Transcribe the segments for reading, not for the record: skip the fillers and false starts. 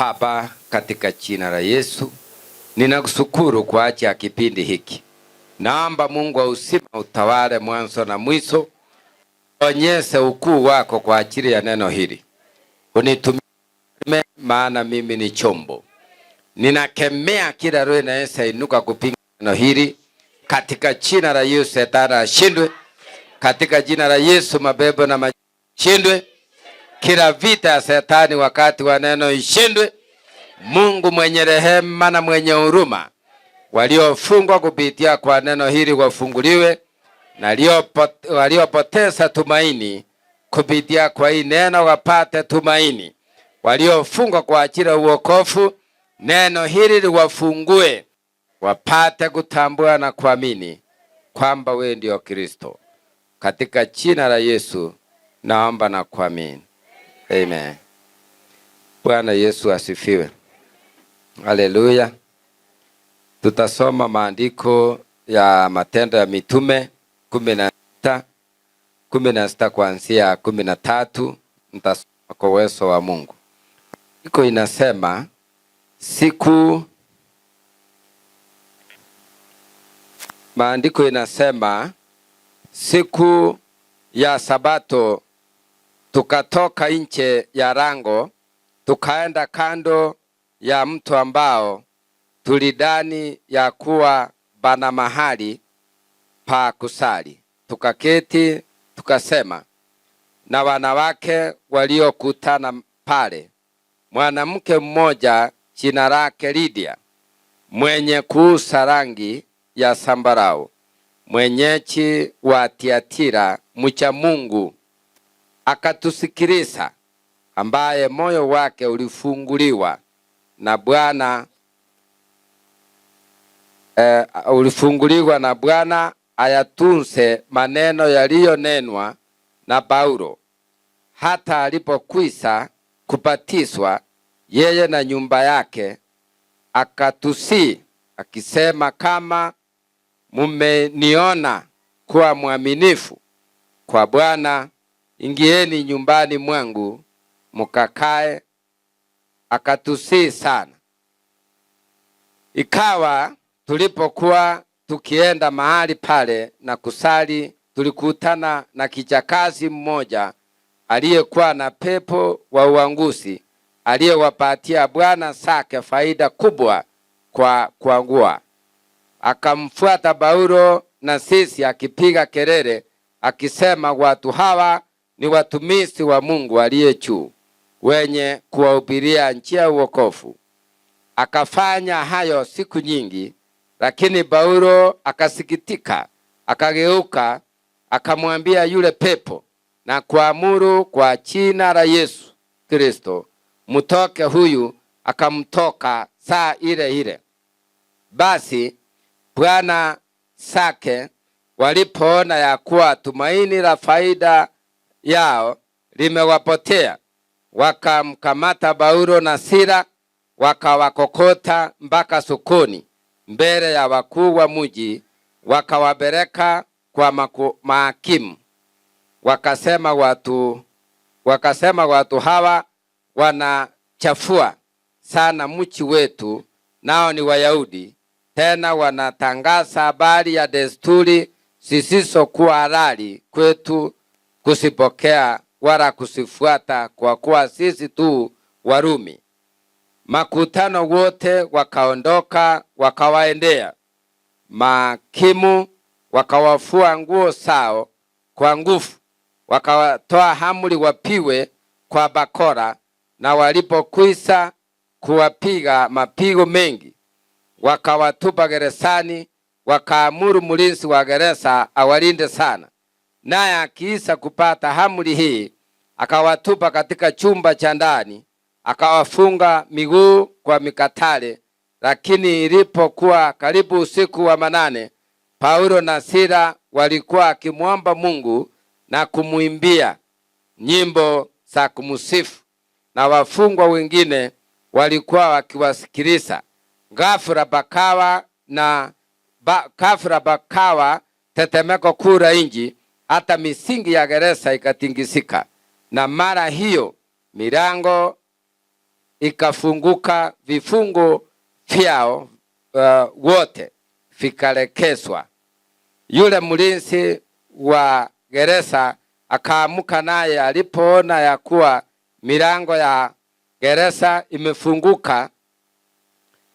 Baba, katika jina la Yesu, ninakushukuru kwa ajili ya kipindi hiki. Naomba Mungu wa uzima utawale mwanzo na mwisho. Onyeshe ukuu wako kwa ajili ya neno hili. Unitumie maana mimi ni chombo. Ninakemea kila roho inayosainuka kupinga neno hili. Katika jina la Yesu Shetani ashindwe. Katika jina la Yesu mapepo na majini ashindwe. Kila vita ya Shetani wakati wa neno ishindwe. Mungu mwenye rehema na mwenye huruma, waliofungwa kupitia kwa neno hili wafunguliwe, na waliopoteza tumaini kupitia kwa hii neno wapate tumaini. Waliofungwa kwa ajili ya uokovu, neno hili liwafungue, wapate kutambua na kuamini kwamba wewe ndio Kristo. Katika jina la Yesu naomba na kuamini. Amen. Bwana Yesu asifiwe. Haleluya. Tutasoma maandiko ya Matendo ya Mitume 16 kuanzia 13. Nitasoma kwa uwezo wa Mungu. Iko inasema maandiko inasema siku ya Sabato tukatoka nje ya lango, tukaenda kando ya mto ambao tulidhani ya kuwa bana mahali pa kusali. Tukaketi tukasema na wanawake waliokutana pale. Mwanamke mmoja jina lake Lidia, mwenye kuuza rangi ya sambarau, mwenyeji wa Tiatira, mcha Mungu, akatusikiliza, ambaye moyo wake ulifunguliwa na Bwana ayatunze maneno yaliyonenwa na Paulo. Hata alipokwisha kubatizwa yeye na nyumba yake, akatusi akisema, kama mumeniona kuwa mwaminifu kwa Bwana, ingieni nyumbani mwangu mukakae. Akatusi sana. Ikawa tulipokuwa tukienda mahali pale na kusali, tulikutana na kijakazi mmoja aliyekuwa na pepo wa uanguzi, aliyewapatia bwana zake faida kubwa kwa kuangua. Akamfuata Paulo na sisi akipiga kelele akisema, watu hawa ni watumishi wa Mungu aliye juu, wenye kuwahubiria njia ya wokovu. Akafanya hayo siku nyingi, lakini Paulo akasikitika, akageuka, akamwambia yule pepo na kuamuru kwa jina la Yesu Kristo, mtoke huyu. Akamtoka saa ile ile. Basi bwana zake walipoona ya kuwa tumaini la faida yao limewapotea, wakamkamata Paulo na Sila, wakawakokota mpaka sokoni mbele ya wakuu wa mji, wakawapeleka kwa mahakimu. Wakasema watu hawa wanachafua sana mji wetu, nao ni Wayahudi, tena wanatangaza habari ya desturi zisizokuwa halali kwetu kusipokea wala kusifuata, kwa kuwa sisi tu Warumi. Makutano wote wakaondoka wakawaendea mahakimu, wakawafua nguo zao kwa nguvu, wakawatoa amri wapiwe kwa bakora, na walipokwisha kuwapiga mapigo mengi, wakawatupa gerezani. Wakaamuru mlinzi wa gereza awalinde sana, naye akiisha kupata amri hii, akawatupa katika chumba cha ndani, akawafunga miguu kwa mikatale. Lakini ilipokuwa karibu usiku wa manane, Paulo na Sila walikuwa akimwomba Mungu na kumuimbia nyimbo za kumsifu, na wafungwa wengine walikuwa wakiwasikiliza. Ghafula pakawa tetemeko kuu nje, hata misingi ya gereza ikatingisika, na mara hiyo milango ikafunguka, vifungo vyao wote vikalekezwa. Yule mlinzi wa gereza akaamuka, naye alipoona ya kuwa milango ya gereza imefunguka,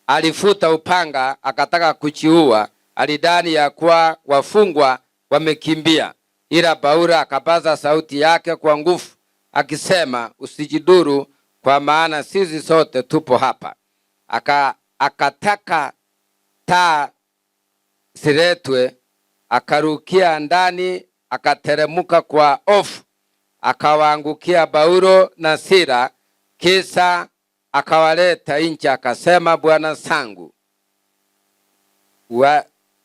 alifuta upanga akataka kujiua. Alidhani ya kuwa wafungwa wamekimbia, ila Paulo akapaza sauti yake kwa nguvu akisema, usijiduru, kwa maana sisi sote tupo hapa. Akataka taa siletwe, akarukia ndani, akateremuka kwa hofu, akawaangukia Paulo na Sila, kisha akawaleta nje, akasema, Bwana zangu,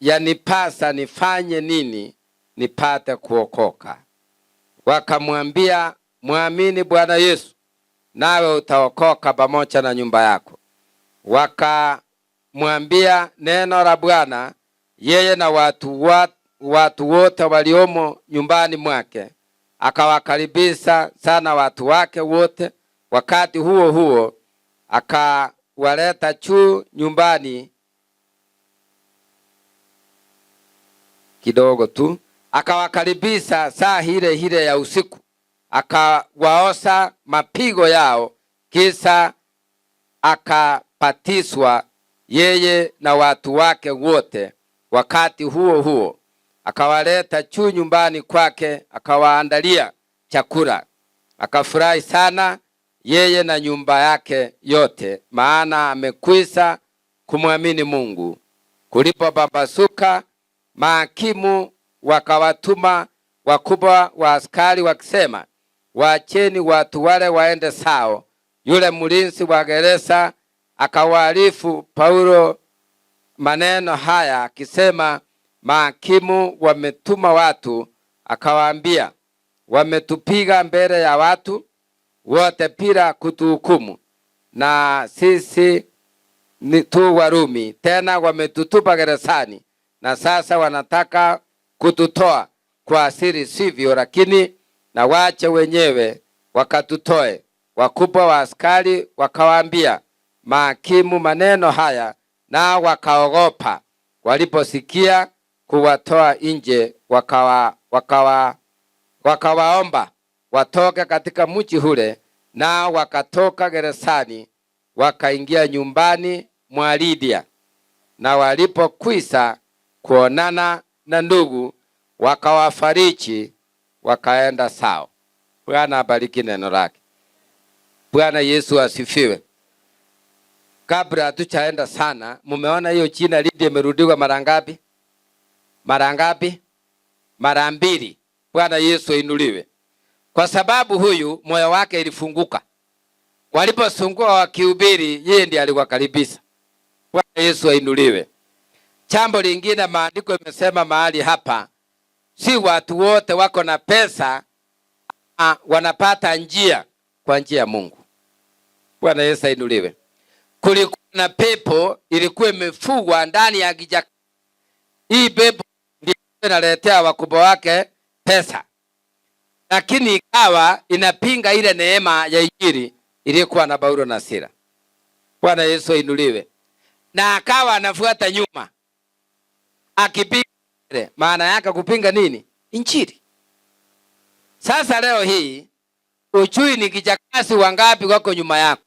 yanipasa nifanye nini nipate kuokoka? Wakamwambia, mwamini Bwana Yesu, nawe utaokoka pamoja na nyumba yako. Wakamwambia neno la Bwana yeye na watu wote waliomo nyumbani mwake. Akawakaribisha sana watu wake wote. Wakati huo huo akawaleta juu nyumbani kidogo tu, akawakaribisha saa hile ya usiku, akawaosha mapigo yao, kisha akapatiswa yeye na watu wake wote. Wakati huo huo akawaleta juu nyumbani kwake, akawaandalia chakula. Akafurahi sana yeye na nyumba yake yote, maana amekwisha kumwamini Mungu. Kulipopambazuka, mahakimu wakawatuma wakubwa wa askari wakisema, waacheni watu wale waende sao. Yule mlinzi wa gereza akawaarifu Paulo maneno haya akisema, mahakimu wametuma watu. Akawaambia, wametupiga mbele ya watu wote bila kutuhukumu, na sisi ni tu Warumi. Tena wametutupa gerezani, na sasa wanataka kututoa kwa asiri, sivyo? Lakini na wache wenyewe wakatutoe. Wakubwa wa askari wakawaambia mahakimu maneno haya, na wakaogopa. Waliposikia kuwatoa nje, wakawaomba watoke katika mji ule, na wakatoka gerezani wakaingia nyumbani mwa Lidia. Na walipokwisha kuonana na ndugu, wakawafariji, wakaenda sao. Bwana abariki neno lake. Bwana Yesu asifiwe. Kabla hatujaenda sana, mumeona hiyo jina Lidia imerudiwa mara ngapi? Mara ngapi? Mara 2. Bwana Yesu ainuliwe. Kwa sababu huyu moyo wake ilifunguka. Waliposungua wakihubiri, yeye ndiye aliwakaribisha. Bwana Yesu ainuliwe. Jambo lingine, maandiko imesema mahali hapa, si watu wote wako na pesa wanapata njia kwa njia ya Mungu. Bwana Yesu ainuliwe. Kulikuwa na pepo ilikuwa imefugwa ndani ya kijaka. Hii pepo ndiyo inaletea wakubwa wake pesa, lakini ikawa inapinga ile neema ya Injili iliyokuwa na Paulo na Sila. Bwana Yesu ainuliwe. Na akawa anafuata nyuma akipinga. Maana yake kupinga nini? Injili. Sasa leo hii ujui ni kijakasi wangapi wako nyuma yako.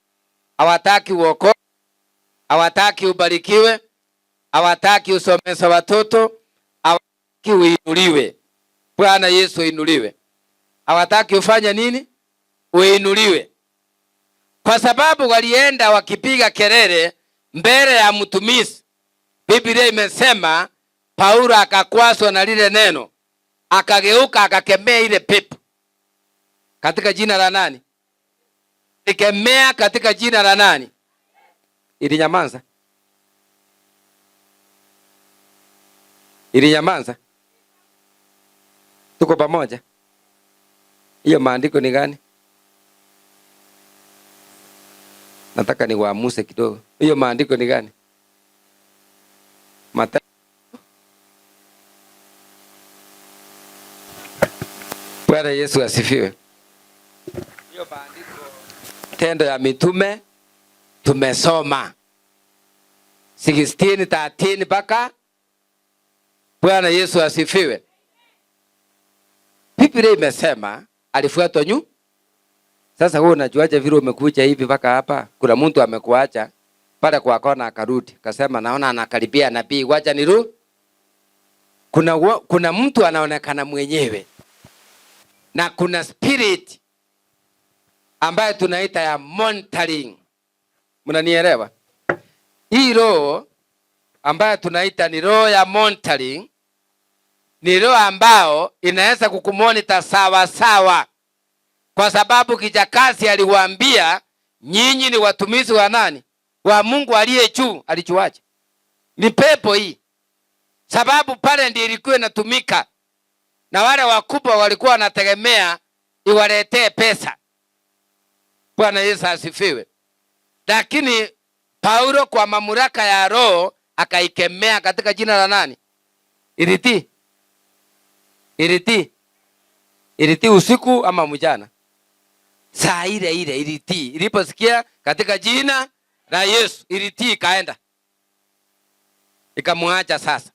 Hawataki uokoke, hawataki ubarikiwe, hawataki usomeshe watoto, hawataki uinuliwe. Bwana Yesu ainuliwe. Hawataki ufanye nini? Uinuliwe. Kwa sababu walienda wakipiga kelele mbele ya mtumishi. Biblia imesema Paulo akakwaswa na lile neno, akageuka akakemea ile pepo. Katika jina la nani? Alikemea katika jina la nani? Ilinyamaza. Ilinyamaza. Tuko pamoja? Hiyo maandiko ni gani? Nataka niwaamuse kidogo. Hiyo maandiko ni gani? Mathayo. Bwana Yesu asifiwe. Hiyo maandiko Tendo ya Mitume tumesoma 16:13 mpaka. Bwana Yesu asifiwe. Biblia imesema alifuatwa nyu. Sasa wewe unajuaje vile umekuja hivi mpaka hapa? Kuna mtu amekuacha pale kwa kona akarudi, akasema naona anakaribia nabii, wacha niru. Kuna mtu anaonekana mwenyewe. Na kuna spirit ambayo tunaita ya monitoring. Mnanielewa? Hii roho ambayo tunaita ni roho ya monitoring ni roho ambao inaweza kukumonita sawa sawa. Kwa sababu kijakazi aliwaambia nyinyi ni watumishi wa nani? Wa Mungu aliye juu. Alijuaje? Ni pepo hii. Sababu pale ndiyo ilikuwa inatumika. Na wale wakubwa walikuwa wanategemea iwaletee pesa. Bwana Yesu asifiwe. Lakini Paulo kwa mamlaka ya roho akaikemea katika jina la nani? Ilitii usiku ama mchana. Saa ile ilitii. Iliposikia katika jina la Yesu, ilitii kaenda. Ikamwacha sasa.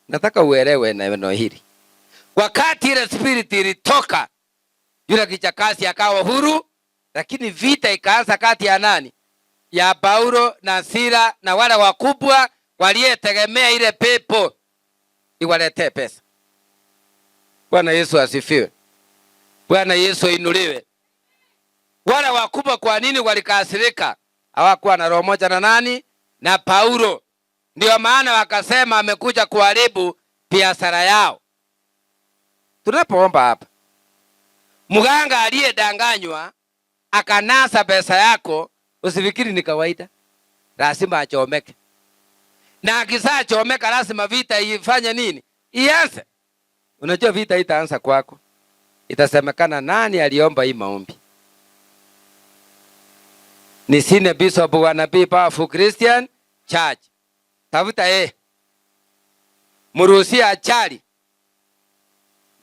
Nataka uelewe na neno hili. Wakati ile spirit ilitoka, yule kijakazi akawa huru, lakini vita ikaanza kati ya nani? Ya Paulo na Sila na wale wakubwa walietegemea ile pepo iwaletee pesa. Bwana Yesu asifiwe. Bwana Yesu inuliwe. Wale wakubwa kwa nini walikasirika? Hawakuwa na roho moja na nani? Na Paulo. Ndio maana wakasema amekuja kuharibu biashara yao. Tunapoomba hapa, mganga aliyedanganywa akanasa pesa yako, usifikiri ni kawaida. Lazima achomeke. Na akisa chomeka lazima vita ifanye nini? Ianze. Unajua vita itaanza kwako. Itasemekana nani aliomba hii maombi? Ni sine bishop wa Nabii Powerful Christian Church. Tafuta muruhusie achali.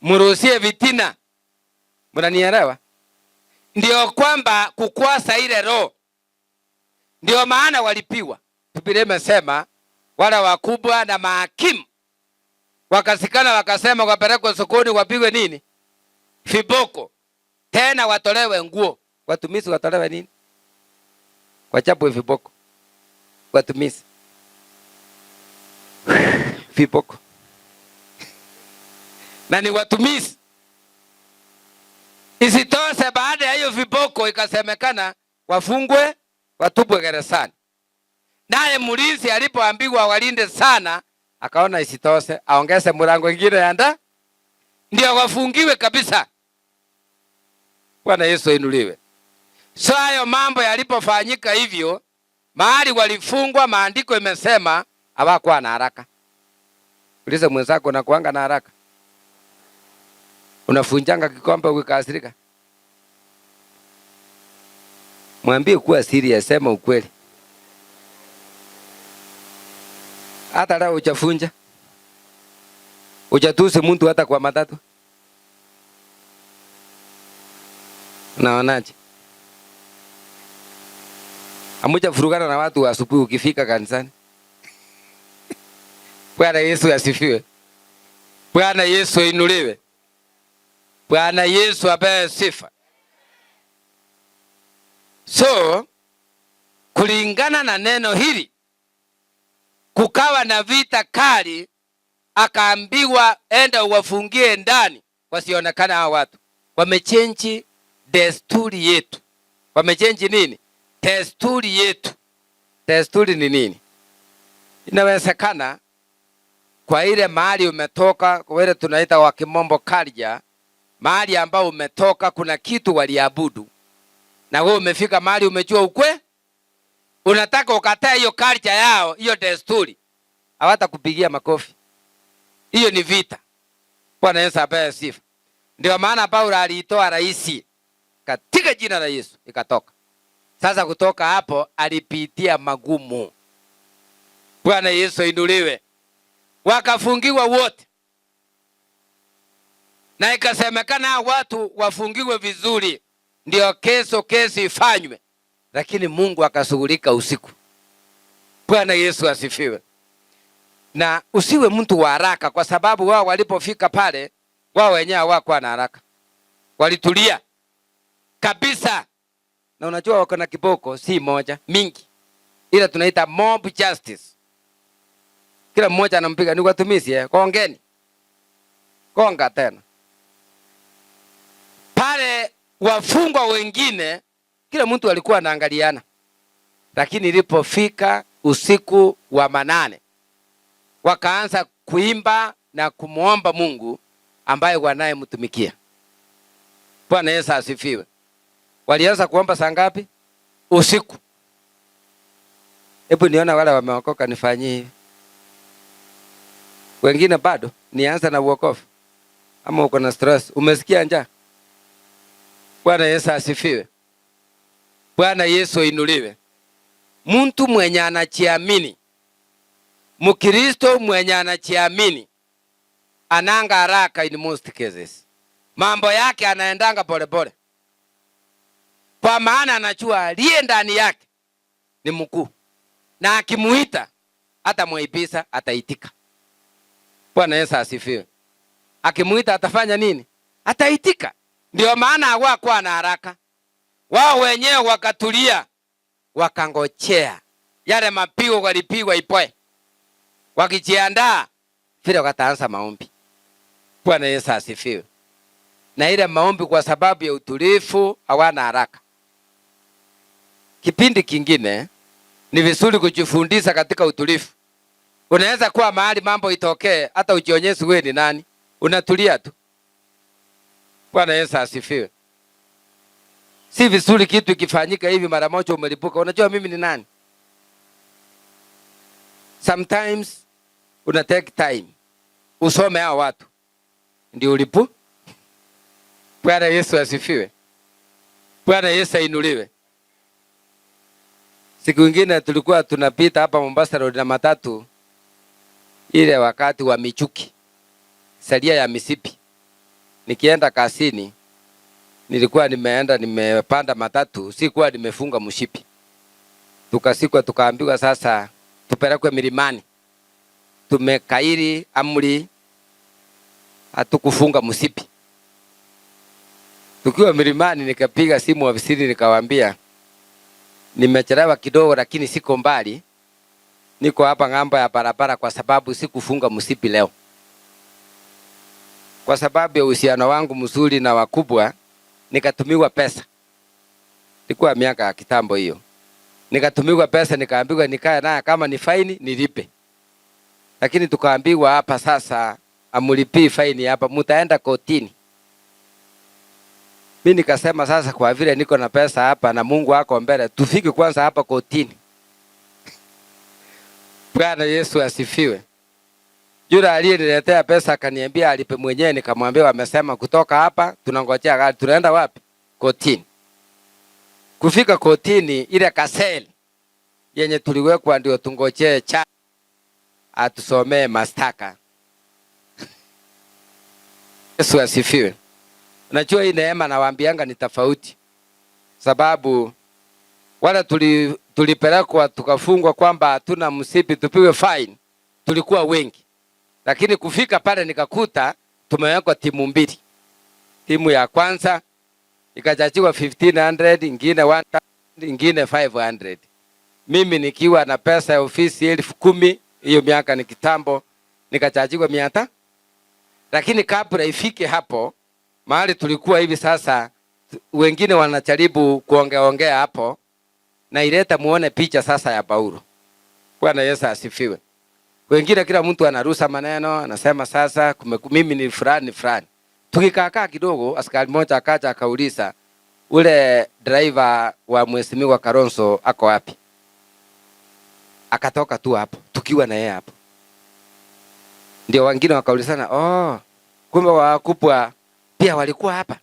Muruhusie vitina. Mnanielewa? Ndio kwamba kukwasa ile roho. Ndio maana walipiwa. Biblia imesema wale wakubwa na mahakimu wakasikana wakasema wapelekwe sokoni wapigwe nini? Viboko. Tena watolewe nguo. Watumishi watolewe nini? Wachapwe viboko. Watumishi. Viboko. Na ni watumishi. Isitoshe baada ya hiyo viboko ikasemekana wafungwe, watupwe gerezani. Naye mlinzi alipoambiwa walinde sana, akaona isitoshe aongeze mlango mwingine yanda ndio wafungiwe kabisa. Bwana Yesu inuliwe. So hayo mambo yalipofanyika hivyo, mahali walifungwa, maandiko imesema hawakuwa na haraka. Uliza mwenzako na kuanga na haraka. Unafunjanga kikombe ukikasirika. Mwambie kuwa serious, sema ukweli. Hata leo uchafunja. Uchatusi mtu hata kwa matatu. Naonaje? Amuja furugana na watu asubuhi ukifika kanisani. Bwana Yesu asifiwe. Bwana Yesu inuliwe. Bwana Yesu apewe sifa. So, kulingana na neno hili, kukawa na vita kali, akaambiwa enda uwafungie ndani, wasionekana hao watu. Wamechange desturi yetu. Wamechange nini? Desturi yetu. Desturi ni nini? Inawezekana kwa ile mahali umetoka, kwa ile tunaita wa kimombo culture, mahali ambao umetoka kuna kitu waliabudu. Na wewe umefika mahali umejua ukwe, unataka ukatae hiyo culture yao, hiyo desturi. Hawatakupigia makofi. Hiyo ni vita. Bwana Yesu apewe sifa. Ndio maana Paulo aliitoa rais katika jina la Yesu ikatoka. Sasa kutoka hapo alipitia magumu. Bwana Yesu inuliwe. Wakafungiwa wote. Na ikasemekana watu wafungiwe vizuri, ndio kesi ifanywe. lakini Mungu akashughulika usiku. Bwana Yesu asifiwe. Na usiwe mtu wa haraka, kwa sababu wao walipofika pale, wao wenyewe hawakuwa na haraka, walitulia kabisa. Na unajua wako na kiboko si moja, mingi, ila tunaita mob justice. Kila mmoja anampiga, ni watumishi kongeni, konga tena pale. Wafungwa wengine kila mtu alikuwa anaangaliana, lakini ilipofika usiku wa manane, wakaanza kuimba na kumuomba Mungu ambaye wanayemtumikia. Bwana Yesu asifiwe. Walianza kuomba saa ngapi? Usiku. Hebu niona wale wameokoka nifanyie hivi. Wengine bado nianza na wokovu. Ama uko na stress, umesikia njaa? Bwana Yesu asifiwe. Bwana Yesu inuliwe. Mtu mwenye anajiamini, Mkristo mwenye anajiamini, ananga haraka in most cases. Mambo yake anaendanga polepole, kwa maana anajua aliye ndani yake ni mkuu, na akimuita hata mwaibisa ataitika. Bwana Yesu asifiwe. Akimuita atafanya nini? Ataitika. Ndio maana hawakuwa na haraka, wao wenyewe wakatulia, wakangojea yale mapigo walipigwa ipoe, wakijiandaa vile wataanza maombi. Bwana Yesu asifiwe. Na ile maombi kwa sababu ya utulivu hawana haraka. Kipindi kingine ni vizuri kujifundisha katika utulivu. Unaweza kuwa mahali mambo itokee, hata ujionyeshe wewe ni nani, unatulia tu. Bwana Yesu asifiwe. Si vizuri kitu ikifanyika hivi mara moja umelipuka, unajua mimi ni nani. Sometimes una take time usome hao watu ndio ulipu. Bwana Yesu asifiwe. Bwana Yesu ainuliwe. Siku nyingine tulikuwa tunapita hapa Mombasa Road na matatu, ile wakati wa Michuki, salia ya misipi. Nikienda kasini, nilikuwa nimepanda matatu, sikuwa nimefunga mshipi. Tukasikwa tukaambiwa sasa tupelekwe milimani. Tumekairi amri, hatukufunga mshipi. Tukiwa milimani nikapiga simu ofisini nikawaambia nimechelewa kidogo, lakini siko mbali, niko hapa ng'ambo ya barabara kwa sababu sikufunga mshipi leo. Kwa sababu ya uhusiano wangu mzuri na wakubwa, nikatumiwa pesa. Ilikuwa miaka ya kitambo hiyo. Nikatumiwa pesa, nikaambiwa nikae naye, kama ni faini nilipe. Lakini tukaambiwa hapa sasa amlipi faini hapa, mtaenda kotini. Mimi nikasema sasa kwa vile niko na pesa hapa na Mungu wako mbele, tufike kwanza hapa kotini. Bwana Yesu asifiwe. Yule aliyeniletea pesa akaniambia alipe mwenyewe, nikamwambia wamesema kutoka hapa tunangojea gari, tunaenda wapi? Kotini. Kufika kotini, ile kaseli yenye tuliwekwa ndio tungojee cha atusomee mashtaka. Yesu asifiwe. Unajua hii neema nawaambianga ni tofauti. Sababu wala tulipelekwa tukafungwa kwamba hatuna msipi tupiwe fine, tulikuwa wengi. Lakini kufika pale nikakuta tumewekwa timu mbili. Timu ya kwanza ikachajiwa 1500, ingine 1000, ingine 500. Mimi nikiwa na pesa ya ofisi 10,000, hiyo miaka ni kitambo, nikachajiwa 100. Lakini kabla ifike hapo mahali tulikuwa hivi sasa, wengine wanajaribu kuongea hapo, na ileta muone picha sasa ya Paulo. Bwana Yesu asifiwe. Wengine kila mtu anarusa maneno, anasema sasa mimi ni fulani. Tukikaa kidogo, askari mmoja akaja akauliza ule driver wa Mheshimiwa Kalonzo ako wapi? Akatoka tu hapo, tukiwa na yeye hapo. Ndio wengine wakaulizana, kumbe wakubwa pia walikuwa hapa.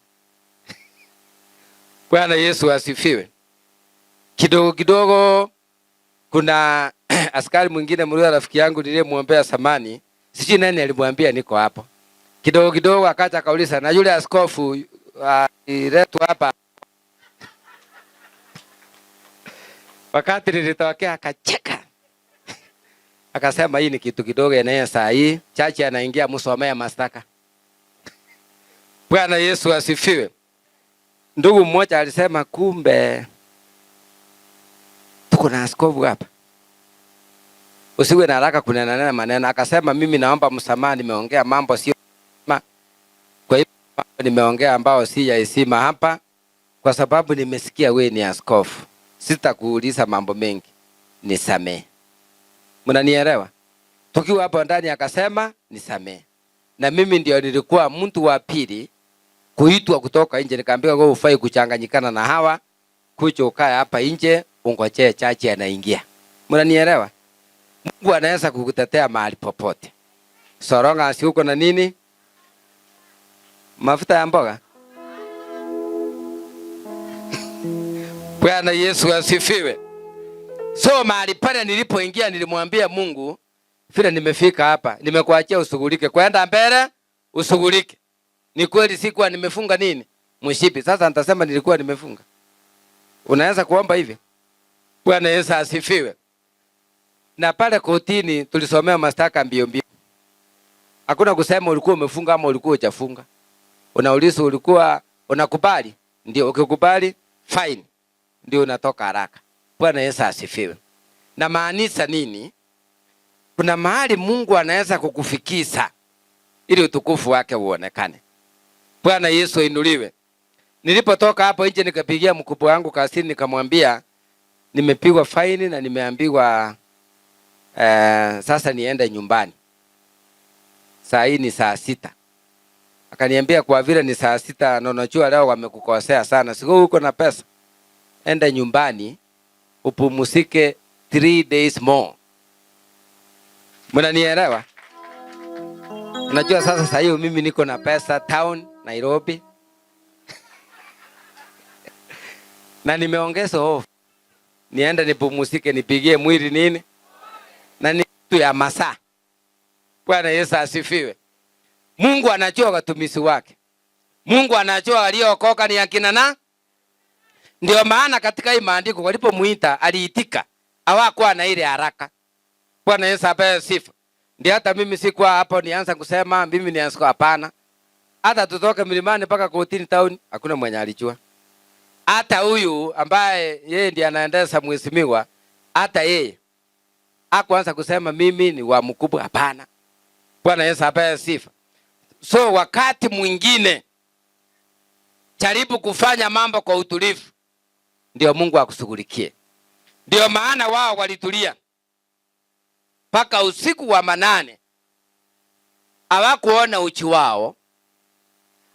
Bwana Yesu asifiwe. Kidogo kuna askari mwingine mmoja rafiki yangu niliyemwombea samani, sijui nani alimwambia niko hapo. Kidogo akaja akauliza na yule askofu iletwa hapa. Wakati nilitokea akacheka. Akasema hii ni kitu kidogo yenyewe saa hii chachi anaingia msomea mastaka. Bwana Yesu asifiwe. Ndugu mmoja alisema kumbe tuko na askofu hapa. Usiwe na haraka kunena maneno. Akasema mimi naomba msamaha, nimeongea mambo sio. Kwa hivyo nimeongea ambao si ya heshima hapa kwa sababu nimesikia wewe ni askofu. Sitakuuliza mambo mengi. Nisamee. Mnanielewa? Tukiwa hapo ndani akasema nisamee. Na mimi ndio nilikuwa mtu wa pili kuitwa kutoka nje, nikaambiwa wewe ufai kuchanganyikana na hawa, kuja ukae hapa nje ungojee chachi anaingia. Mnanielewa? Mungu anaweza kukutetea mahali popote. Soronga si uko na nini? Mafuta ya mboga. Bwana Yesu asifiwe. So mahali pale nilipoingia nilimwambia Mungu, vile nimefika hapa, nimekuachia ushughulike. Kwenda mbele ushughulike. Ni kweli sikuwa nimefunga nini? Mshipi. Sasa nitasema nilikuwa nimefunga. Unaweza kuomba hivyo? Bwana Yesu asifiwe. Na pale kotini tulisomea mastaka mbio mbio. Hakuna kusema ulikuwa umefunga ama ulikuwa hujafunga. Unauliza ulikuwa unakubali? Ndio, ukikubali fine. Ndio unatoka haraka. Bwana Yesu asifiwe. Na maanisha nini? Kuna mahali Mungu anaweza kukufikisha ili utukufu wake uonekane. Bwana Yesu inuliwe. Nilipotoka hapo nje nikapigia mkubwa wangu kazini nikamwambia nimepigwa faini na nimeambiwa sasa niende nyumbani. Saa hii ni saa 6. Akaniambia kwa vile ni saa 6 na unajua leo wamekukosea sana. Siko huko na pesa. Enda nyumbani upumzike 3 days more. Mnanielewa? Unajua sasa hiyo mimi niko na pesa town Nairobi. Na nimeongeza hofu. Nienda nipumzike nipigie mwili nini? Na ni kitu ya masaa. Bwana Yesu asifiwe. Mungu anajua watumishi wake. Mungu anajua waliokoka ni akina na. Ndio maana katika hii maandiko walipomuita aliitika. Hawakuwa na ile haraka. Bwana Yesu apewe sifa. Ndio hata mimi sikuwa hapo nianza kusema mimi ni askofu, hapana. Hata tutoke milimani mpaka kotini town hakuna mwenye alijua. Hata huyu ambaye yeye ndiye anaendesha mheshimiwa, hata yeye hakuanza kusema mimi ni wa mkubwa, hapana. Bwana Yesu apewe sifa. So wakati mwingine jaribu kufanya mambo kwa utulivu ndio Mungu akushughulikie. Ndio maana wao walitulia paka usiku wa manane. Hawakuona uchi wao,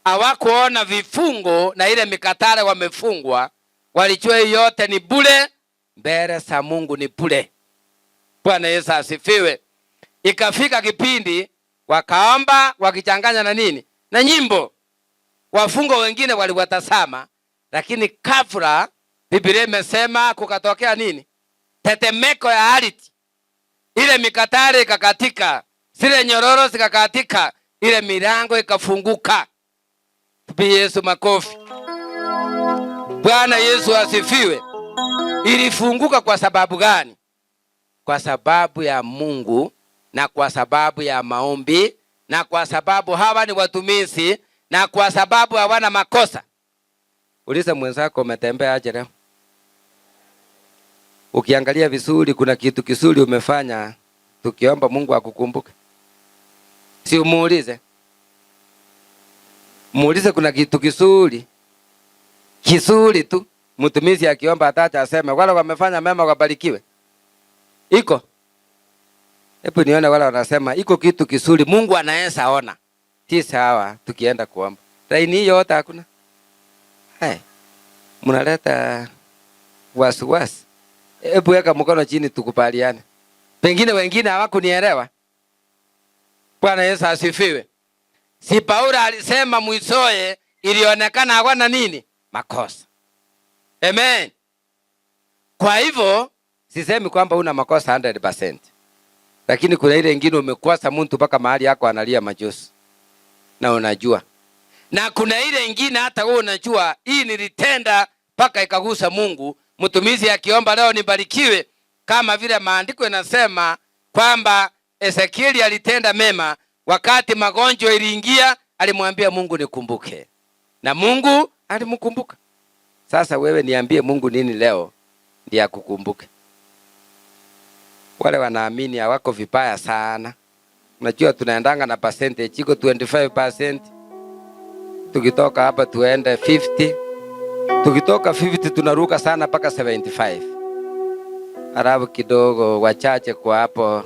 hawakuona vifungo na ile mikatale wamefungwa. Walijua yote ni bure mbele za Mungu, ni bure. Bwana Yesu asifiwe. Ikafika kipindi wakaomba wakichanganya na nini? Na nyimbo. Wafungo wengine waliwatazama, lakini ghafla Biblia imesema kukatokea nini? Tetemeko ya ardhi. Ile mikatale ikakatika, zile nyororo zikakatika, ile milango ikafunguka. Tupigie Yesu makofi. Bwana Yesu asifiwe. Ilifunguka kwa sababu gani? Kwa sababu ya Mungu na kwa sababu ya maombi na kwa sababu hawa ni watumishi na kwa sababu hawana makosa. Uliza mwenzako umetembea aje leo? Ukiangalia vizuri kuna kitu kizuri umefanya, tukiomba Mungu akukumbuke. Si umuulize. Muulize kuna kitu kizuri. Kizuri tu. Mtumishi akiomba atacha aseme wale wamefanya mema wabarikiwe. Iko. Hebu nione wale wanasema iko kitu kizuri Mungu anaweza ona. Tisa hawa tukienda kuomba. Laini hiyo yote hakuna. Mnaleta wasiwasi. Hebu weka mkono chini tukubaliane. Pengine wengine hawakunielewa. Bwana Yesu asifiwe. Si Paulo alisema mwisoe ilionekana hawana nini? Makosa. Amen. Kwa hivyo sisemi kwamba una makosa 100%. Lakini kuna ile nyingine umekosa mtu mpaka mahali yako analia machozi. Na unajua. Na kuna ile nyingine hata wewe unajua hii nilitenda mpaka ikagusa Mungu. mtumishi akiomba leo nibarikiwe, kama vile maandiko yanasema kwamba Ezekieli alitenda mema, wakati magonjwa iliingia alimwambia Mungu nikumbuke, na Mungu alimkumbuka. Sasa wewe niambie Mungu nini leo ndiye akukumbuke? Wale wanaamini hawako vibaya sana. Unajua tunaendanga na percentage iko 25%. Tukitoka hapa tuende 50. Tukitoka 50 tunaruka sana mpaka 75. Arabu kidogo wachache kwa hapo.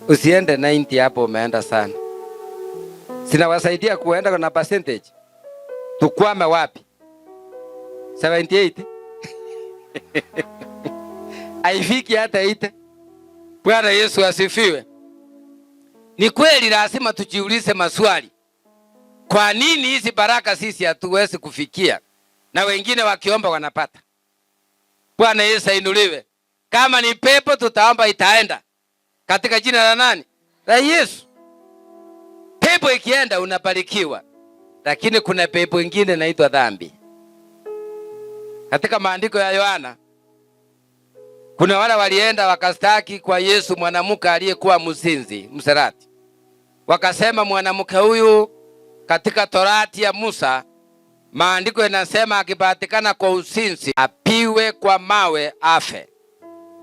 Usiende 90 hapo umeenda sana. Sinawasaidia kuenda na percentage. Tukwame wapi? 78. Haifiki hata 8. Bwana Yesu asifiwe. Ni kweli lazima tujiulize maswali. Kwa nini hizi baraka sisi hatuwezi kufikia na wengine wakiomba wanapata? Bwana Yesu ainuliwe. Kama ni pepo tutaomba itaenda. Katika jina la nani? La Yesu. Pepo ikienda unabarikiwa. Lakini kuna pepo ingine inaitwa dhambi. Katika maandiko ya Yohana kuna wale walienda wakastaki kwa Yesu mwanamke aliyekuwa mzinzi, mserati. Wakasema mwanamke huyu katika Torati ya Musa maandiko yanasema akipatikana kwa uzinzi apiwe kwa mawe afe.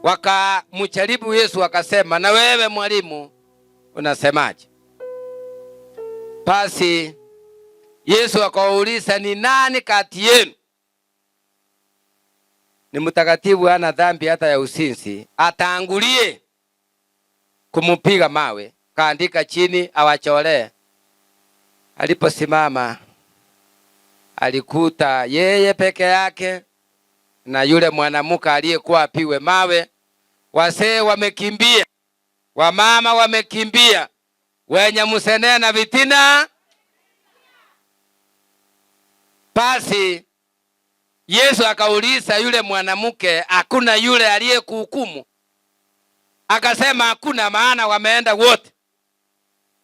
Wakamjaribu Yesu wakasema, na wewe mwalimu unasemaje? Basi Yesu akawauliza, ni nani kati yenu ni mtakatifu hana dhambi hata ya uzinzi, atangulie kumupiga mawe? Kaandika chini awacholee. Aliposimama alikuta yeye peke yake na yule mwanamke aliyekuwa apiwe mawe. Wasee wamekimbia, wamama wamekimbia, wenye msenene na vitina. Basi Yesu akauliza yule mwanamke, hakuna yule aliyekuhukumu? Akasema hakuna, maana wameenda wote.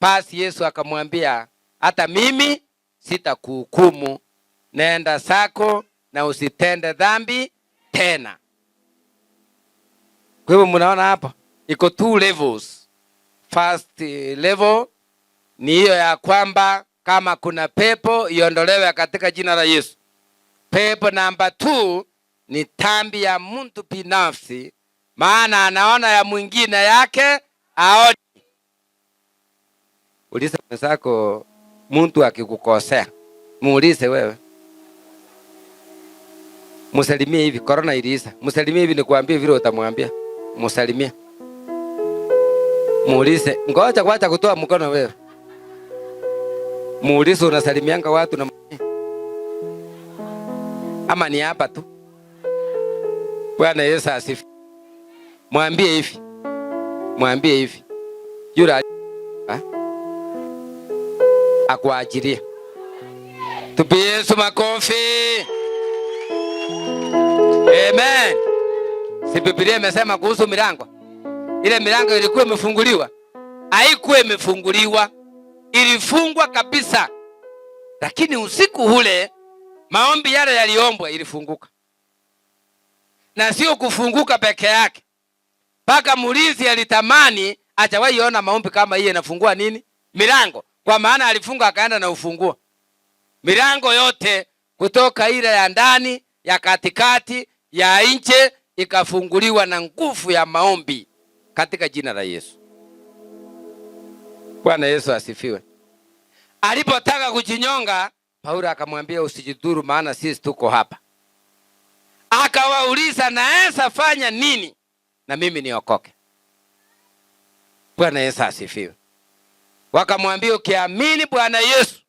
Basi Yesu akamwambia, hata mimi sitakuhukumu, nenda zako na usitende dhambi tena. Kwa hivyo mnaona hapa iko 2 levels. First level ni hiyo ya kwamba kama kuna pepo iondolewe katika jina la Yesu. Pepo namba 2 ni dhambi ya mtu binafsi, maana anaona ya mwingine yake aoni. Uliza mwenzako, mtu akikukosea muulize wewe. Musalimie hivi, corona iliisha. Musalimie hivi nikwambie vile utamwambia. Musalimie. Muulize, ngoja kwanza kutoa mkono wewe. Muulize unasalimianga watu na ama ni hapa tu? Bwana Yesu asifiwe. Mwambie hivi. Mwambie hivi. Yule akuajiria. Tupie Yesu makofi. Amen. Si Biblia imesema kuhusu milango? Ile milango ilikuwa imefunguliwa? Haikuwa imefunguliwa. Ilifungwa kabisa. Lakini usiku ule maombi yale yaliombwa ilifunguka. Na sio kufunguka peke yake. Paka mulinzi alitamani hajawahi ona maombi kama hii yanafungua nini? Milango. Kwa maana alifunga akaenda na ufungua. Milango yote kutoka ile ya ndani, ya katikati, ya nje ikafunguliwa na nguvu ya maombi katika jina la Yesu. Bwana Yesu asifiwe. Alipotaka kujinyonga, Paulo akamwambia usijidhuru, maana sisi tuko hapa. Akawauliza, naweza fanya nini na mimi niokoke? Bwana Yesu asifiwe. Wakamwambia, ukiamini Bwana Yesu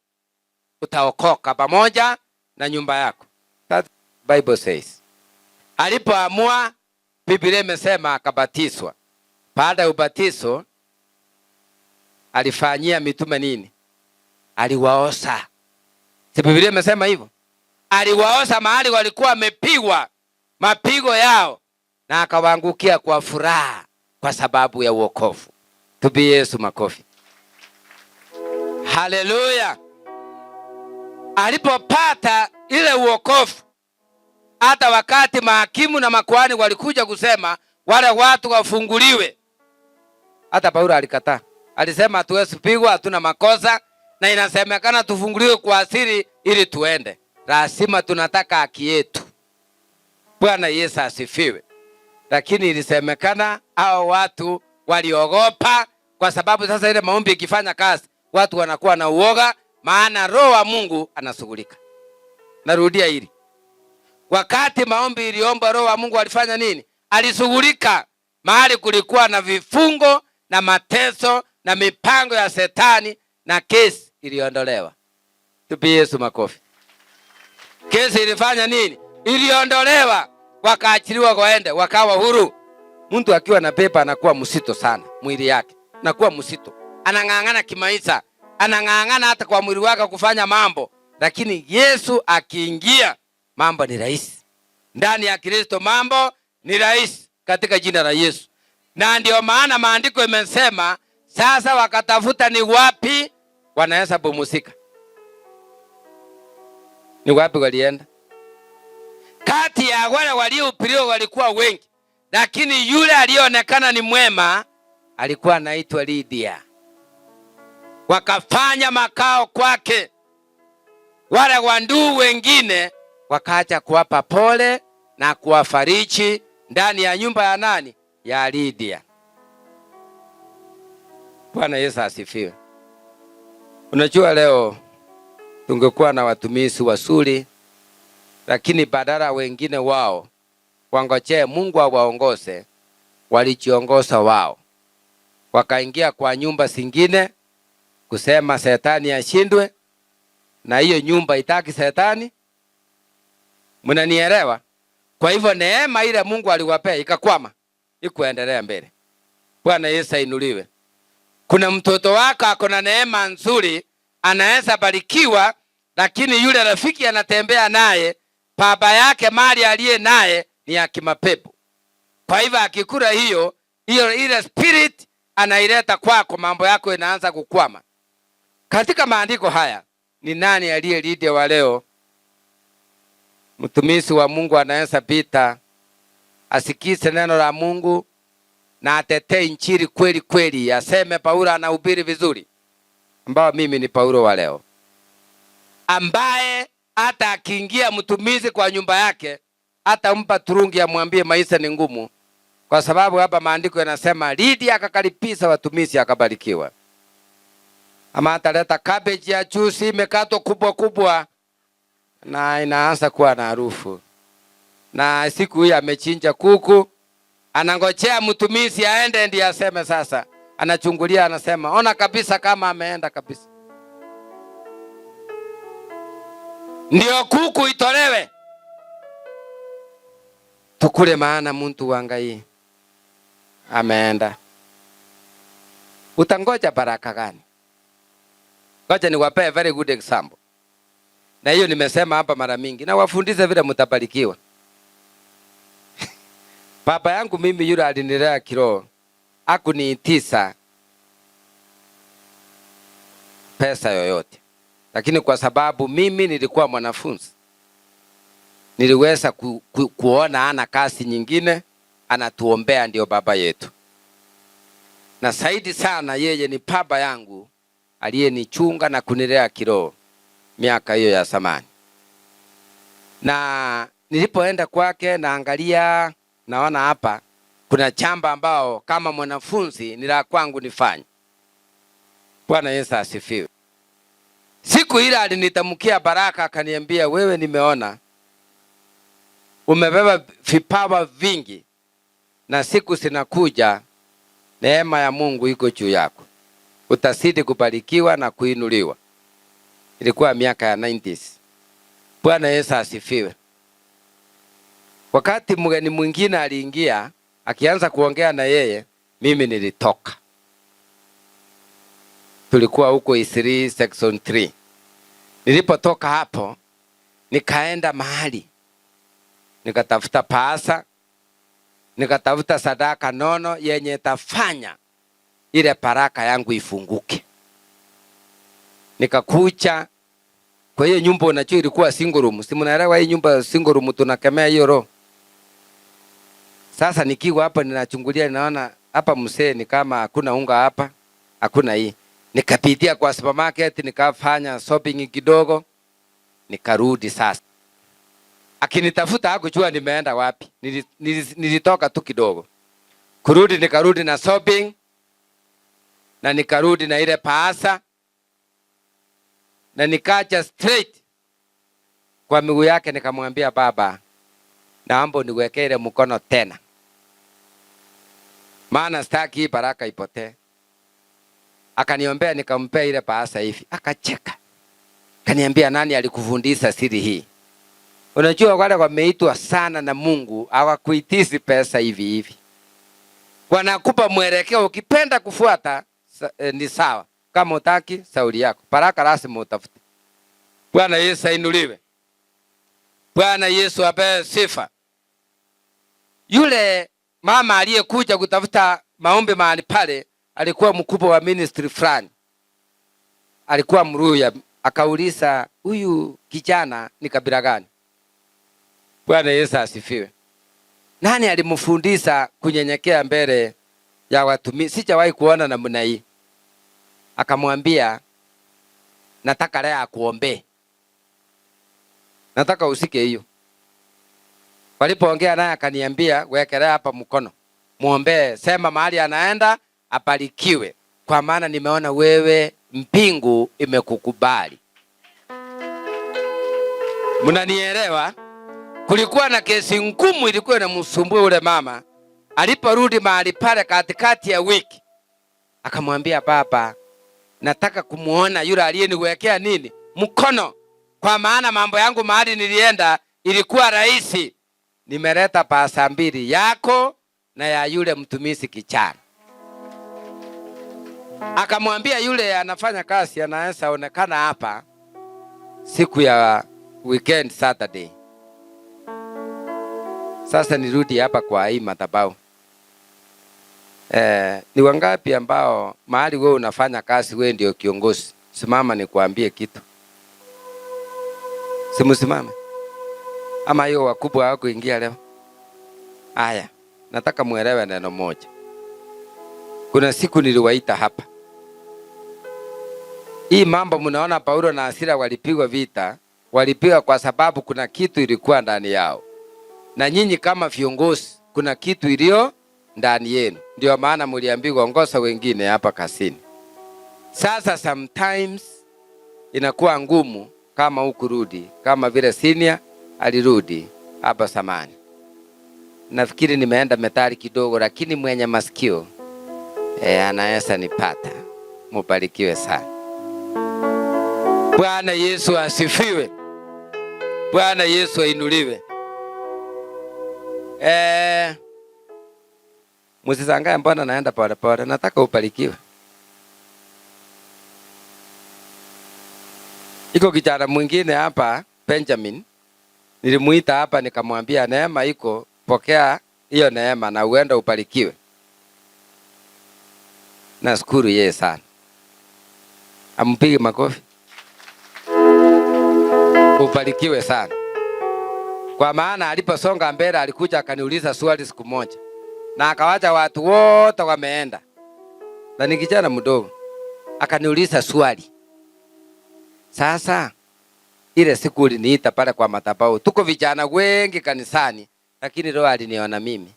utaokoka pamoja na nyumba yako. That Bible says. Alipoamua, Biblia imesema akabatizwa. Baada ya ubatizo alifanyia mitume nini? Aliwaosha. Si Biblia imesema hivyo? Aliwaosha mahali walikuwa wamepigwa mapigo yao, na akawaangukia kwa furaha kwa sababu ya wokovu. Tupie Yesu makofi. Haleluya. Alipopata ile wokovu, hata wakati mahakimu na makuhani walikuja kusema wale watu wafunguliwe, hata Paulo alikataa. Alisema hatuwezi pigwa, hatuna makosa, na inasemekana tufunguliwe kwa asiri ili tuende. Lazima tunataka haki yetu. Bwana Yesu asifiwe. Lakini ilisemekana hao watu waliogopa, kwa sababu sasa ile maombi ikifanya kazi watu wanakuwa na uoga, maana roho wa Mungu anashughulika. Narudia hili. Wakati maombi iliomba, roho wa Mungu alifanya nini? Alishughulika. Mahali kulikuwa na vifungo na mateso na mipango ya Shetani, na kesi iliondolewa. Tupie Yesu makofi. Kesi ilifanya nini? Iliondolewa. Wakaachiliwa waende, wakawa huru. Mtu akiwa na pepa anakuwa msito sana, mwili yake anakuwa msito, anang'ang'ana kimaisha, anang'ang'ana hata kwa mwili wake kufanya mambo. Lakini Yesu akiingia, mambo ni rahisi. Ndani ya Kristo mambo ni rahisi katika jina la Yesu. Na ndio maana maandiko yamesema sasa wakatafuta ni wapi wanaweza pumzika. Ni wapi walienda? Kati ya wale waliohubiriwa walikuwa wengi, lakini yule alionekana ni mwema alikuwa anaitwa Lydia. Wakafanya makao kwake. Wale wandugu wengine wakaacha kuwapa pole na kuwafariji ndani ya nyumba ya nani? Ya Lydia. Bwana Yesu asifiwe. Unajua leo tungekuwa na watumishi wazuri, lakini badala wengine wao wangojee Mungu awaongoze, walijiongoza wao. Wakaingia kwa nyumba zingine kusema Shetani ashindwe, na hiyo nyumba itaki Shetani. Mnanielewa? Kwa hivyo neema ile Mungu aliwapea ikakwama, ikuendelea mbele. Bwana Yesu ainuliwe. Kuna mtoto wako akona neema nzuri, anaweza barikiwa, lakini yule rafiki anatembea naye, baba yake mali aliye naye ni ya kimapepo. Kwa hivyo akikula hiyo ile spirit anaileta kwako, mambo yako inaanza kukwama. Katika maandiko haya, ni nani aliye Lydia wa leo? Mtumishi wa Mungu anaweza pita, asikize neno la Mungu na atetee injili kweli kweli, aseme Paulo anahubiri vizuri, ambao mimi ni Paulo wa leo, ambaye hata akiingia mtumishi kwa nyumba yake hata mpa turungi amwambie maisha ni ngumu, kwa sababu hapa maandiko yanasema Lydia akakaribisha watumishi akabarikiwa. Ama ataleta cabbage ya juice imekatwa kubwa kubwa na inaanza kuwa na harufu, na siku hii amechinja kuku, anangojea mtumishi aende ndiye aseme. Sasa anachungulia, anasema ona kabisa kama ameenda kabisa, ndio kuku itolewe tukule, maana mtu wangai ameenda. Utangoja baraka gani? Ngoja niwape very good example. Na hiyo nimesema hapa mara mingi, na wafundisha vile mtabarikiwa. Baba yangu mimi yule alinilea kiroho, hakuniitisha pesa yoyote. Lakini kwa sababu mimi nilikuwa mwanafunzi, niliweza kuona ana kazi nyingine, anatuombea, ndio baba yetu. Na zaidi sana yeye ni baba yangu aliyenichunga na kunilea kiroho miaka hiyo ya zamani. Na nilipoenda kwake naangalia, naona hapa kuna chamba ambao kama mwanafunzi ni la kwangu nifanye. Bwana Yesu asifiwe. Siku ile alinitamkia baraka, akaniambia wewe, nimeona umebeba vipawa vingi na siku zinakuja neema ya Mungu iko juu yako, utazidi kubarikiwa na kuinuliwa. Ilikuwa miaka ya 90s. Bwana Yesu asifiwe. Wakati mgeni mwingine aliingia, akianza kuongea na yeye, mimi nilitoka. Tulikuwa huko Isiri section 3. Nilipotoka hapo, nikaenda mahali, nikatafuta pasa, nikatafuta sadaka nono yenye tafanya ile baraka yangu ifunguke. Nikakucha Kwa hiyo nyumba unajua ilikuwa single room. Si mnaelewa hii nyumba single room tunakemea hiyo roho. Sasa nikiwa hapa ninachungulia ninaona hapa msee ni kama hakuna unga hapa, hakuna hii. Nikapitia kwa supermarket nikafanya shopping kidogo, nikarudi sasa. Akinitafuta hakujua nimeenda wapi. Nilitoka tu kidogo. Kurudi nikarudi na shopping na nikarudi na ile paasa na nikaja straight kwa miguu yake nikamwambia, baba, naomba niwekee ile mkono tena, maana sitaki baraka ipotee. Akaniombea, nikampea ile paasa hivi. Akacheka. Kaniambia, nani alikufundisha siri hii? Unajua wale wameitwa sana na Mungu hawakuitizi pesa hivi hivi. Wanakupa mwelekeo, ukipenda kufuata ni sawa. Kama utaki sauli yako. Baraka lazima utafute. Bwana Yesu ainuliwe. Bwana Yesu apewe sifa. Yule mama aliyekuja kutafuta maombi mahali pale alikuwa mkubwa wa ministry fulani. Alikuwa Mruya. Akauliza, huyu kijana ni kabila gani? Bwana Yesu asifiwe. Nani alimfundisha kunyenyekea mbele ya watumishi? Sijawahi kuona namna hii. Akamwambia, nataka leo akuombe. Nataka usike hiyo. Walipoongea naye akaniambia, wekelea hapa mkono. Muombe, sema mahali anaenda abarikiwe. Kwa maana nimeona wewe mpingu imekukubali. Mnanielewa? Kulikuwa na kesi ngumu ilikuwa inamsumbua ule mama. Aliporudi mahali pale katikati ya wiki, akamwambia, baba, nataka kumuona yule aliyeniwekea nini? Mkono. Kwa maana mambo yangu mahali nilienda ilikuwa rahisi. Nimeleta pasa 2 yako na ya yule mtumishi kichana. Akamwambia yule anafanya kazi anaweza onekana hapa siku ya weekend Saturday. Sasa nirudi hapa kwa hii madhabahu. Ni wangapi ambao mahali wewe unafanya kazi wewe ndio kiongozi? Simama nikuambie kitu. Simusimame. Ama hiyo wakubwa wako ingia leo. Aya, nataka muelewe neno moja. Kuna siku niliwaita hapa. Hii mambo mnaona Paulo na Sila walipigwa vita, walipigwa kwa sababu kuna kitu ilikuwa ndani yao. Na nyinyi kama viongozi kuna kitu ilio ndani yenu. Ndio maana mliambiwa ongoza wengine hapa kazini. Sasa sometimes inakuwa ngumu kama ukurudi, kama vile senior alirudi hapa zamani. Nafikiri nimeenda metali kidogo, lakini mwenye masikio anaweza nipata. Mubarikiwe sana. Bwana Yesu asifiwe. Bwana Yesu ainuliwe. Msisangae mbona naenda pole pole, nataka ubarikiwe. Iko kijana mwingine hapa, Benjamin. Nilimuita hapa nikamwambia, neema iko, pokea hiyo neema na uende ubarikiwe. Nashukuru yeye sana. Ampige makofi. Ubarikiwe sana. Kwa maana aliposonga mbele alikuja akaniuliza swali siku moja. Na akawacha watu wote wameenda. Na ni kijana mdogo. Akaniuliza swali. Sasa ile siku uliniita pale kwa madhabahu. Tuko vijana wengi kanisani, lakini Roho aliniona mimi.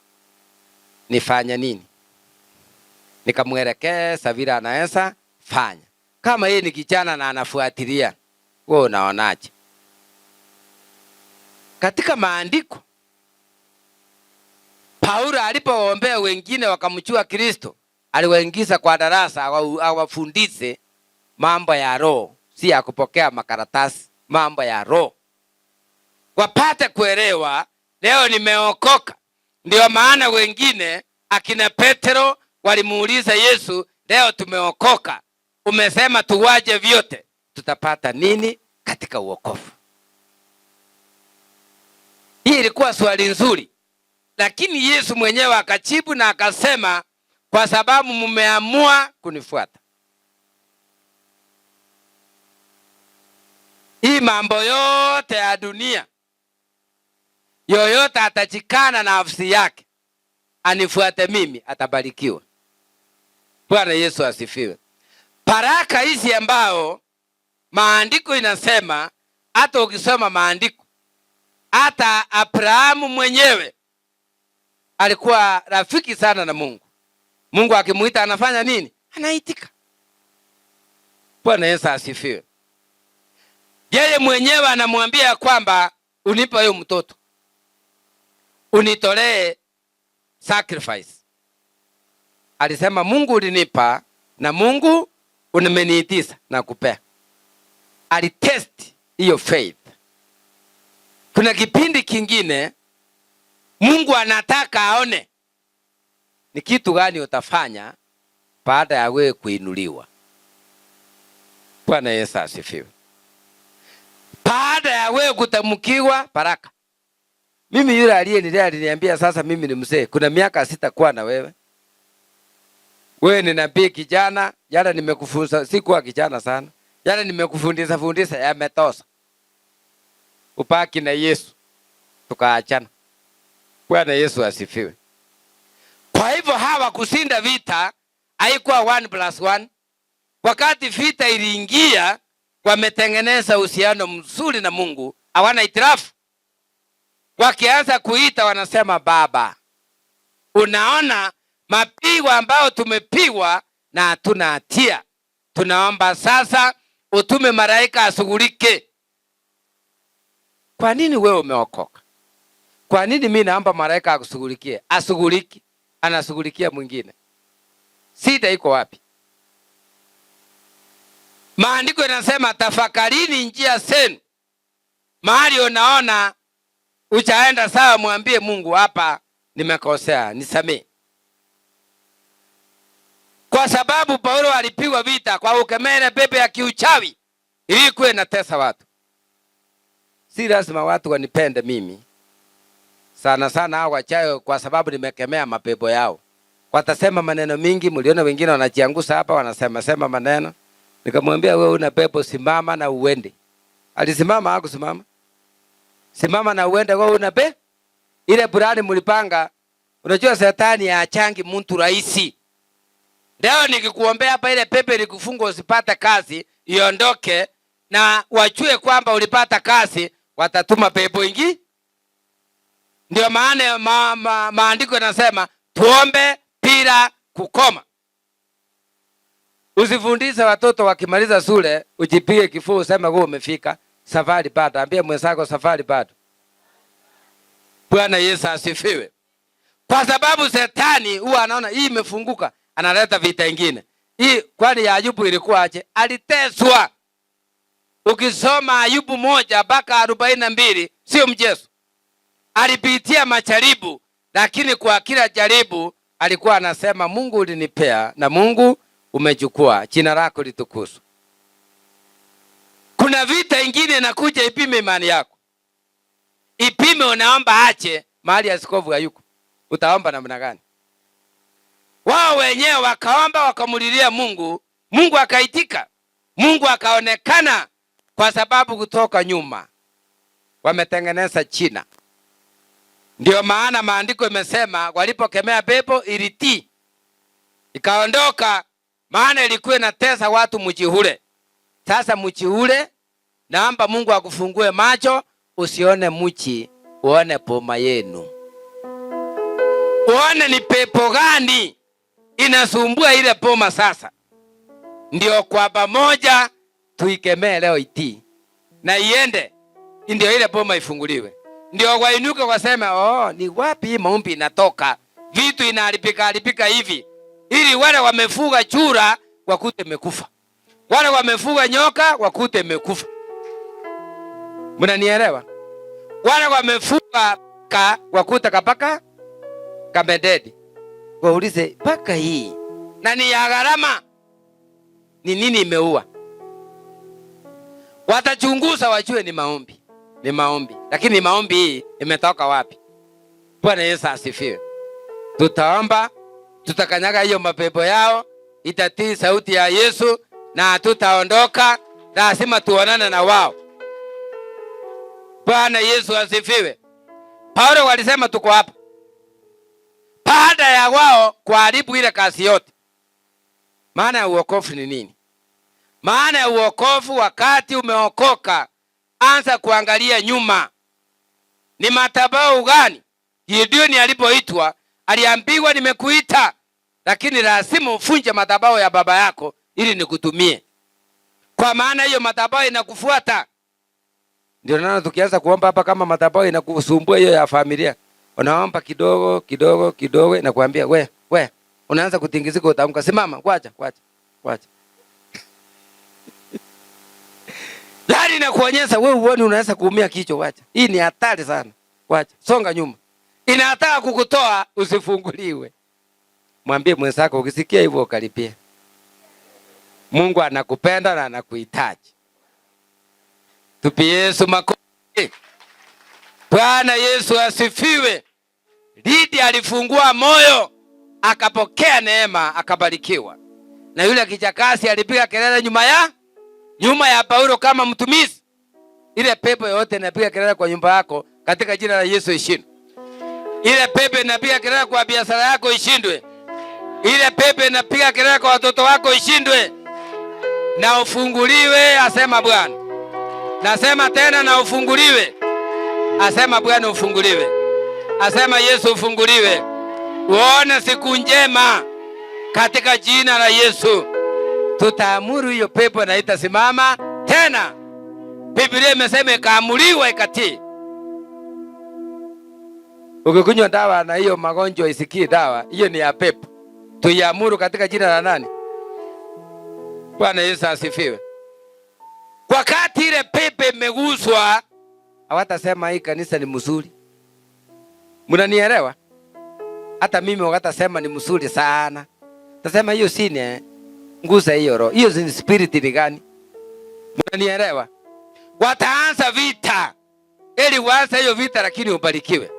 Nifanye nini? Nikamwelekeza vile anaweza fanya. Kama yeye ni kijana na anafuatilia, wewe unaonaje? Katika maandiko, Paulo alipoombea wengine wakamjua Kristo, aliwaingiza kwa darasa awafundishe mambo ya roho, si ya kupokea makaratasi, mambo ya roho. Wapate kuelewa, leo nimeokoka. Ndio maana wengine akina Petro walimuuliza Yesu, leo tumeokoka, umesema tuwaje vyote, tutapata nini katika uokofu? Hii ilikuwa swali nzuri. Lakini Yesu mwenyewe akajibu na akasema, kwa sababu mmeamua kunifuata. hii mambo yote ya dunia, yoyote atachikana na nafsi yake anifuate mimi atabarikiwa. Bwana Yesu asifiwe. Baraka hizi ambao maandiko inasema, hata ukisoma maandiko, hata Abrahamu mwenyewe alikuwa rafiki sana na Mungu. Mungu akimuita anafanya nini? Anaitika. Bwana Yesu asifiwe. Yeye mwenyewe anamwambia kwamba unipa huyo mtoto, unitolee sacrifice. Alisema Mungu ulinipa na Mungu umeniitisha na kupea. Alitest hiyo faith. Kuna kipindi kingine Mungu anataka aone ni kitu gani utafanya baada ya wewe kuinuliwa. Bwana Yesu asifiwe. Baada ya wewe kutamkiwa baraka. Mimi yule aliniambia sasa mimi ni mzee, kuna miaka sitakuwa na wewe. Wewe ni nabii kijana, jana nimekufunza, sikuwa kijana sana. Jana nimekufundisha yametosa. Upaki na Yesu. Tukaachana. Bwana Yesu asifiwe. Kwa hivyo hawa kushinda vita haikuwa 1+1. Wakati vita iliingia, wametengeneza uhusiano mzuri na Mungu, hawana itirafu. Wakianza kuita wanasema Baba. Unaona mapigo ambao tumepigwa na hatuna hatia. Tunaomba sasa utume malaika ashughulike. Kwa nini wewe umeokoka? Kwa nini mimi naomba malaika akushughulikie? Ashughuliki, anashughulikia mwingine. Shida iko wapi? Maandiko yanasema tafakarini njia zenu. Mahali unaona uchaenda sawa, mwambie Mungu, hapa nimekosea, nisamee. Kwa sababu Paulo alipigwa vita kwa ukemene pepe ya kiuchawi ilikuwa inatesa watu. Si lazima watu wanipende mimi. Sana sana hao wachawi, kwa sababu nimekemea mapepo yao. Watasema maneno mingi, mliona wengine wanajiangusha hapa wanasema maneno. Nikamwambia wewe una pepo, simama na uende. Alisimama hakusimama? Simama na uende, wewe una pepo. Ile burani mlipanga, unajua shetani haachangi mtu rahisi. Leo nikikuombea hapa ile pepe likufunga usipate kazi, iondoke na wachue kwamba ulipata kazi, watatuma pepo ingi. Ndio maana maandiko yanasema tuombe bila kukoma. Usifundishe watoto wakimaliza shule ujipige kifua useme wewe umefika, safari bado. Ambia mwenzako safari bado. Bwana Yesu asifiwe. Kwa sababu shetani huwa anaona hii imefunguka, analeta vita ingine. Hii kwani ya Ayubu ilikuwa aje? Aliteswa. Ukisoma Ayubu 1-42 sio mchezo. Alipitia majaribu, lakini kwa kila jaribu alikuwa anasema Mungu ulinipea na Mungu umechukua, jina lako litukuzwe. Kuna vita ingine inakuja, ipime imani yako. Ipime unaomba ache mahali askofu hayuko. Utaomba namna gani? Wao wenyewe wakaomba wakamulilia Mungu, Mungu akaitika. Mungu akaonekana, kwa sababu kutoka nyuma wametengeneza china. Ndio maana maandiko imesema walipokemea pepo ilitii, ikaondoka, maana ilikuwa inatesa watu mji ule. Sasa mji ule, naomba Mungu akufungue macho, usione mji, uone poma yenu. Uone ni pepo gani inasumbua ile poma sasa. Ndio kwa pamoja tuikemee leo itii na iende, ndio ile poma ifunguliwe. Ndio wainuke waseme, ni wapi hii maombi inatoka? Vitu inaharibika hivi. Ili wale wamefuga chura wakute mekufa. Wale wamefuga nyoka wakute mekufa. Mnanielewa? Wale wamefuga wakute kapaka kamededi. Waulize paka hii na ni ya gharama, ni nini imeua? Watachunguza wajue ni maombi. Ni maombi. Lakini maombi hii imetoka wapi? Bwana Yesu asifiwe. Tutaomba, tutakanyaga hiyo mapepo yao, itatii sauti ya Yesu na tutaondoka. Lazima tuonane na wao. Bwana Yesu asifiwe. Paulo walisema tuko hapa baada ya wao kuharibu ile kazi yote. Maana ya uokovu ni nini? Maana ya uokovu, wakati umeokoka, anza kuangalia nyuma. Ni madhabahu gani? Gideoni alipoitwa aliambiwa nimekuita, lakini lazima ufunje madhabahu ya baba yako ili nikutumie. Kwa maana hiyo madhabahu inakufuata. Ndio nana tukianza kuomba hapa, kama madhabahu inakusumbua hiyo ya familia, unaomba kidogo kidogo kidogo, nakwambia we unaanza kutingizika, utaamka, simama, wacha. Yaani nakuonyesha wewe uone unaweza kuumia kichwa, wacha. Hii ni hatari sana. Wacha. Songa nyuma. Inataka kukutoa usifunguliwe. Mwambie mwenzako ukisikia hivyo ukaripia. Mungu anakupenda na anakuhitaji. Tupie Yesu makofi. Bwana Yesu asifiwe. Lydia alifungua moyo, akapokea neema, akabarikiwa. Na yule kijakazi alipiga kelele nyuma ya Paulo kama mtumishi. Ile pepo yote inapiga kelele kwa nyumba yako katika jina la Yesu ishindwe. Ile pepo inapiga kelele kwa biashara yako ishindwe. Ile pepo inapiga kelele kwa watoto wako ishindwe. Na ufunguliwe, asema Bwana. Nasema tena na ufunguliwe. Asema Bwana ufunguliwe. Asema Yesu ufunguliwe. Uone siku njema katika jina la Yesu. Tutaamuru hiyo pepo na itasimama tena. Biblia imesema ikaamuliwa ikatii. Ukikunywa dawa na hiyo magonjwa isikii dawa, hiyo ni ya pepo. Tuiamuru katika jina la nani? Bwana Yesu asifiwe. Wakati ile pepo imeguswa, hawatasema hii kanisa ni mzuri. Mnanielewa? Hata mimi watasema ni mzuri sana. Tasema hiyo sine nguza hiyo roho. Hiyo ni spirit ni gani? Mnanielewa? Wataanza vita. Ili waanze hiyo vita lakini ubarikiwe.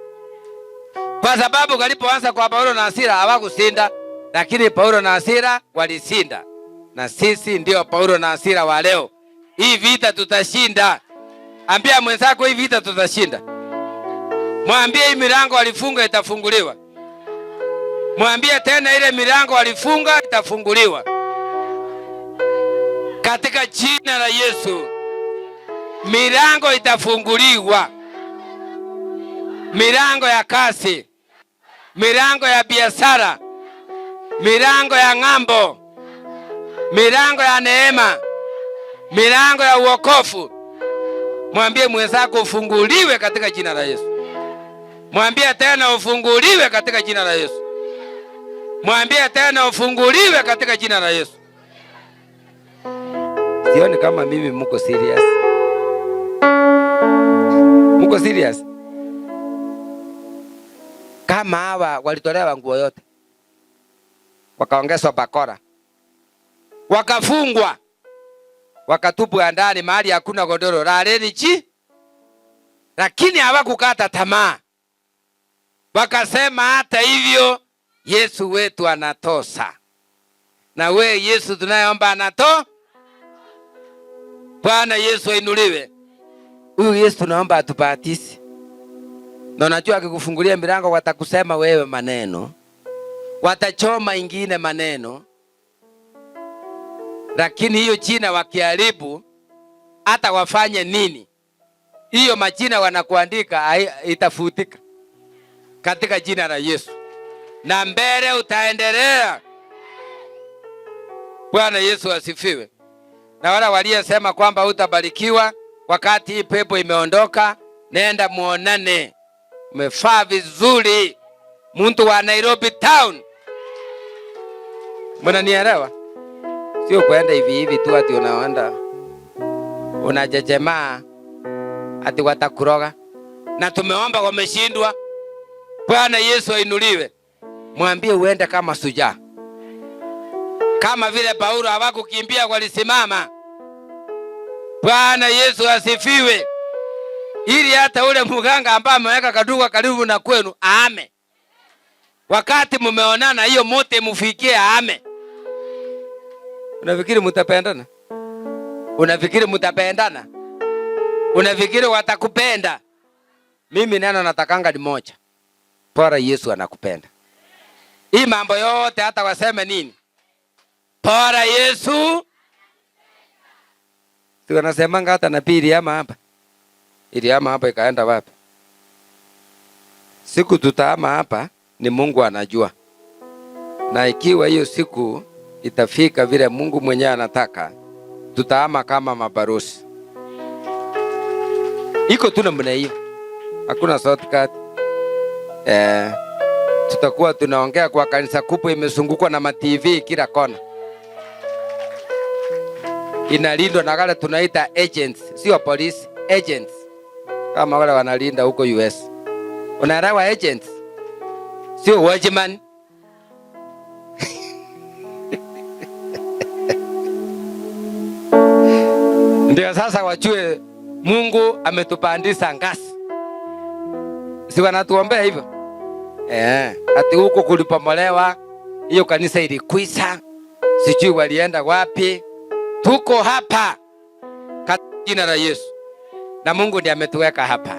Kwa sababu walipoanza kwa Paulo na Sila hawakushinda, lakini Paulo na Sila walishinda. Na sisi ndio Paulo na Sila wa leo. Hii vita tutashinda. Ambia mwenzako hii vita tutashinda. Mwambie hii milango walifunga itafunguliwa. Mwambie tena ile milango walifunga itafunguliwa. Katika jina la Yesu. Milango itafunguliwa. Milango ya kazi. Milango ya biashara. Milango ya ng'ambo. Milango ya neema. Milango ya uokofu. Mwambie mwenzako ufunguliwe katika jina la Yesu. Mwambie tena ufunguliwe katika jina la Yesu. Mwambie tena ufunguliwe katika jina la Yesu. Sioni kama mimi mko serious. Mko serious? Kama hawa walitolewa nguo yote, wakaongezwa bakora, wakafungwa, wakatupwa ndani mahali hakuna godoro, laleni chi. Lakini hawakukata tamaa. Wakasema hata hivyo Yesu wetu anatosha. Na we Yesu tunayeomba anato. Bwana Yesu ainuliwe. Huyu Yesu tunaomba atubatisi. Na unajua akikufungulia milango watakusema wewe maneno. Watachoma ingine maneno. Lakini hiyo jina wakiharibu, hata wafanye nini, hiyo majina wanakuandika itafutika katika jina la Yesu. Na mbele utaendelea. Bwana Yesu asifiwe. Na wala waliyesema kwamba utabarikiwa wakati hii pepo imeondoka, nenda muonane. Umefaa vizuri. Mtu wa Nairobi town. Mnanielewa? Sio kwenda hivi tu ati unaenda unajejemaa ati watakuroga. Na tumeomba wameshindwa. Bwana Yesu ainuliwe. Mwambie uende kama shujaa. Kama vile Paulo hawakukimbia walisimama. Bwana Yesu asifiwe. Ili hata ule mganga ambaye ameweka kaduka karibu na kwenu aame. Wakati mumeonana hiyo mote mufikie aame. Unafikiri mtapendana? Unafikiri mtapendana? Unafikiri watakupenda? Mimi neno natakanga ni moja. Bora Yesu anakupenda. Hii mambo yote hata waseme nini? Bora Yesu. Si wanasemanga hata nabii Iliama hapa. Iliama hapa ikaenda wapi? Siku tutahama hapa ni Mungu anajua. Na ikiwa hiyo siku itafika vile Mungu mwenyewe anataka, tutahama kama mabarosi. Iko tu namna hiyo. Hakuna shortcut. Tutakuwa tunaongea kwa kanisa kubwa imezungukwa na ma-TV kila kona. Inalindwa na wale tunaita agents, sio polisi, agents. Kama wale wanalinda huko US. Unaelewa agents? Sio watchman. Ndio sasa wachue Mungu ametupandisha ngazi. Si wanatuombea hivyo? Ati huko kulipomolewa, hiyo kanisa ilikuisa, sijui walienda wapi. Tuko hapa katika jina la Yesu. Na Mungu ndiye ametuweka hapa.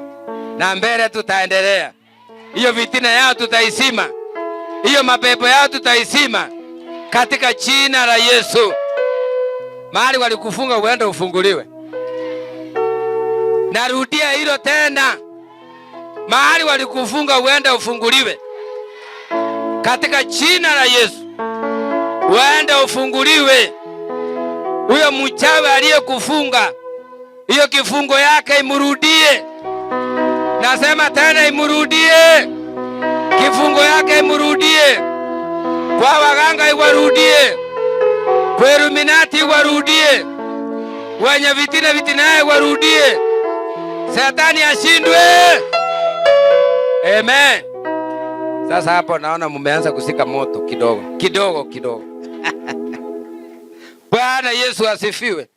Na mbele tutaendelea. Hiyo vitina yao tutaisima. Hiyo mapepo yao tutaisima katika jina la Yesu. Mahali walikufunga uende ufunguliwe. Narudia hilo tena. Mahali walikufunga uende ufunguliwe katika jina la Yesu. Uende ufunguliwe. Huyo mchawi aliyekufunga, hiyo kifungo yake imrudie. Nasema tena imrudie. Kifungo yake imrudie. Kwa waganga iwarudie. Kwa Illuminati iwarudie. Wenye vitina iwarudie. Shetani ashindwe. Amen. Sasa hapo naona mumeanza kusika moto kidogo. Bwana Yesu asifiwe.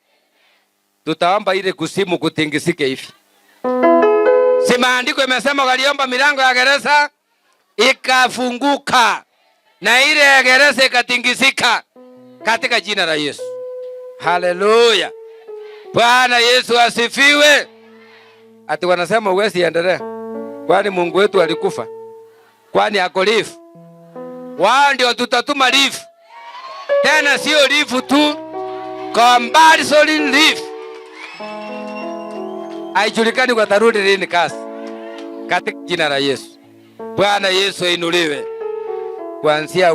Tutaomba ile kusimu kutingisike hivi. Si maandiko imesema waliomba milango ya gereza ikafunguka na ile ya gereza ikatingisika katika jina la Yesu. Haleluya. Bwana Yesu asifiwe. Ati wanasema uwezi endelea. Kwani Mungu wetu alikufa? Kwani ako live? Wao ndio tutatuma live. Tena sio live tu, compulsory live. Haijulikani kwa tarudi lini kasi. Katika jina la Yesu. Bwana Yesu ainuliwe. Kuanzia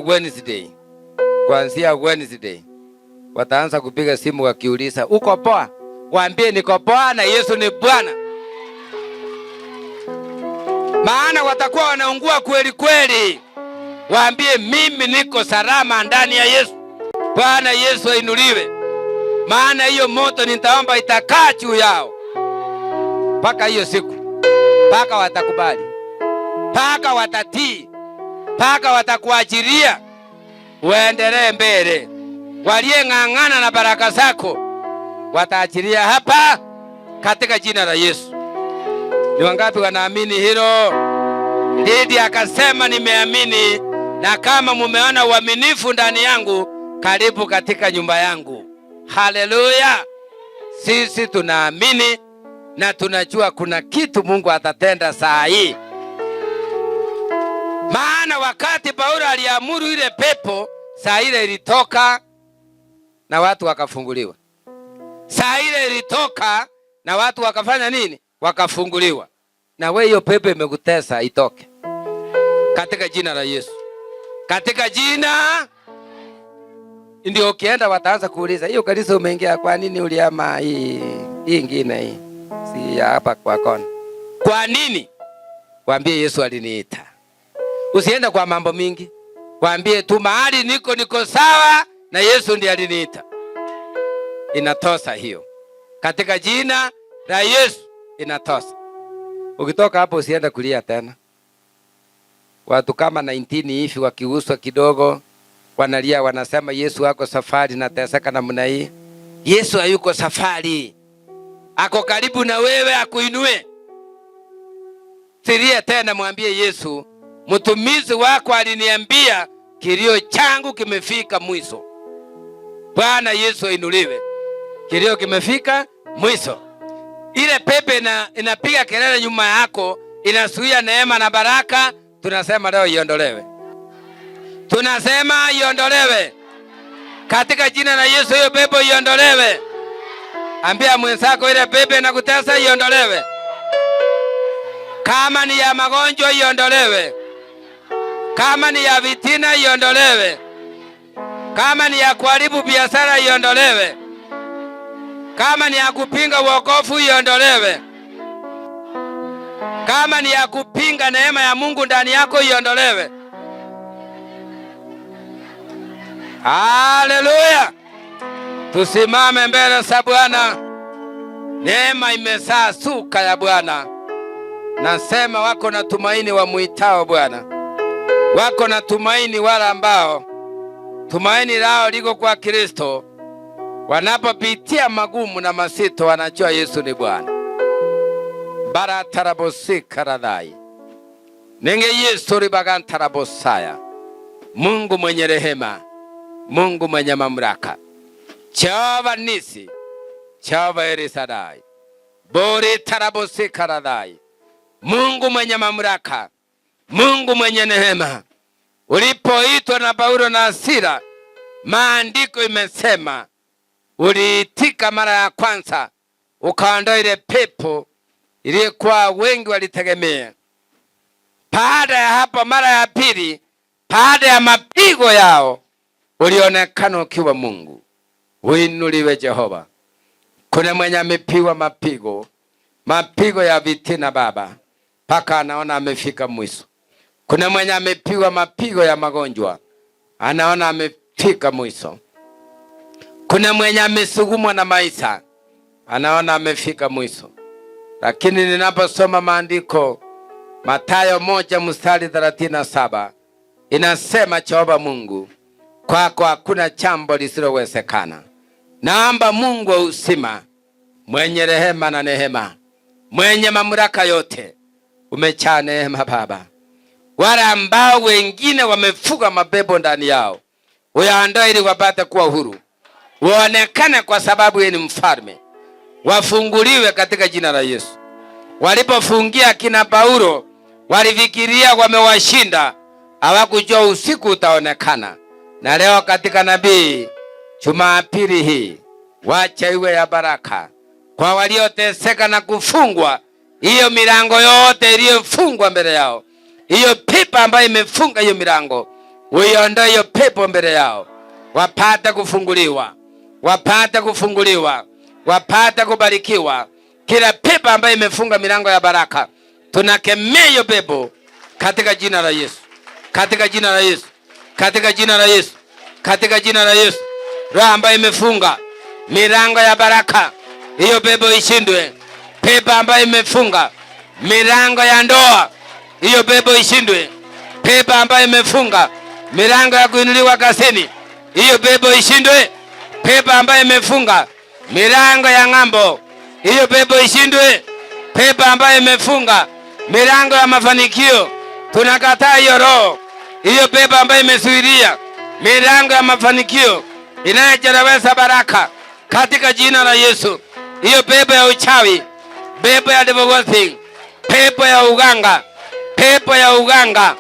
Wednesday wataanza kupiga simu wakiuliza, "Uko poa?" Waambie niko poa na Yesu ni Bwana. Maana watakuwa wanaungua kweli kweli. Waambie mimi niko salama ndani ya Yesu. Bwana Yesu ainuliwe. Maana hiyo moto nitaomba itakaa juu yao. Paka hiyo siku. Paka watakubali. Paka watatii. Paka watakuachilia. Uendelee mbele. Waliyeng'ang'ana na baraka zako wataachilia hapa katika jina la Yesu. Ni wangapi wanaamini hilo? Lydia akasema nimeamini, na kama mumeona uaminifu ndani yangu, karibu katika nyumba yangu. Haleluya. Sisi tunaamini na tunajua kuna kitu Mungu atatenda saa hii. Maana wakati Paulo aliamuru ile pepo, saa ile ilitoka na watu wakafunguliwa. Saa ile ilitoka na watu wakafanya nini? Wakafunguliwa. Na wewe hiyo pepo imekutesa itoke. Katika jina la Yesu. Katika jina. Ndio ukienda wataanza kuuliza, "Hiyo kanisa umeingia kwa nini uliama hii ingine hii? Si hapa kwa kona." Kwa nini? Waambie Yesu aliniita. Usiende kwa mambo mingi. Waambie tu mahali niko sawa na Yesu ndiye aliniita. Inatosa hiyo. Katika jina la Yesu inatosa. Ukitoka hapo usiende kulia tena. Watu kama 19 hivi wakiuswa kidogo wanalia, wanasema Yesu ako safari, nateseka namna hii. Yesu hayuko safari. Ako karibu na wewe akuinue. Siria tena, mwambie Yesu, mtumishi wako aliniambia kilio changu kimefika mwisho. Bwana Yesu ainuliwe. Kilio kimefika mwisho. ile pepe inapiga kelele nyuma yako, inazuia neema na baraka, tunasema leo iondolewe. Tunasema iondolewe katika jina la Yesu. Hiyo pepo iondolewe. Ambia mwenzako ile pepe inakutesa iondolewe. Kama ni ya magonjwa iondolewe. Kama ni ya vitina iondolewe. Kama ni ya kuharibu biashara iondolewe. Kama ni ya kupinga wokovu iondolewe. Kama ni ya kupinga neema ya Mungu ndani yako iondolewe. Haleluya! Tusimame mbele za Bwana. Neema imezaa suka ya Bwana. Nasema wako na tumaini wamuitao Bwana. Wako na tumaini wala ambao tumaini lao liko kwa Kristo. Wanapopitia magumu na masito, wanajua Yesu ni Bwana. Baratarabosikaradai nenge Yesu ribagantarabosaya. Mungu mwenye rehema, Mungu mwenye mamlaka, Jehova Nisi, Jehova Elisadai, Bori tarabosikaradai. Mungu mwenye mamlaka, Mungu mwenye neema. Ulipoitwa na Paulo na Sila, maandiko imesema uliitika mara ya kwanza, ukaondoa ile pepo ilikuwa wengi walitegemea. Baada ya hapo, mara ya pili, baada ya mapigo yao, ulionekana ukiwa Mungu. Uinuliwe Jehova. Kuna mwenye amepigwa mapigo ya vitina Baba, mpaka anaona amefika mwisho. Kuna mwenye amepigwa mapigo ya magonjwa, anaona amefika mwisho. Kuna mwenye amesugumwa na maisha, anaona amefika mwisho. Lakini ninaposoma maandiko, Mathayo 1:37 inasema, Jehova Mungu, kwako hakuna jambo lisilowezekana. Naomba Mungu wa uzima, mwenye rehema na neema, mwenye mamlaka yote, umejaa neema Baba. Wale ambao wengine wamefuga mapepo ndani yao, uyaondoe ili wapate kuwa huru. Uonekane kwa sababu yeye ni mfalme. Wafunguliwe katika jina la Yesu. Walipofungia kina Paulo, walifikiria wamewashinda, hawakujua usiku utaonekana. Na leo katika nabii, Jumapili hii, wacha iwe ya baraka kwa walioteseka na kufungwa. Hiyo milango yote iliyofungwa mbele yao, hiyo pepo ambayo imefunga hiyo milango, uiondoe hiyo pepo mbele yao, wapate kufunguliwa, wapate kufunguliwa, wapate kubarikiwa. Kila pepo ambayo imefunga milango ya baraka, tunakemea hiyo pepo katika jina la Yesu, katika jina la Yesu, katika jina la Yesu, katika jina la Yesu. Roho ambayo imefunga milango ya baraka, hiyo pepo ishindwe. Pepo ambayo imefunga milango ya ndoa, hiyo pepo ishindwe. Pepo ambayo imefunga milango ya kuinuliwa kazini, hiyo pepo ishindwe. Pepo ambayo imefunga milango ya ng'ambo, hiyo pepo ishindwe. Pepo ambayo imefunga milango ya mafanikio, tunakataa hiyo roho. Hiyo pepo ambayo imezuilia milango ya mafanikio, inayochelewesha baraka, katika jina la Yesu. Hiyo pepo ya uchawi, pepo ya divorce, pepo ya uganga, pepo ya uganga,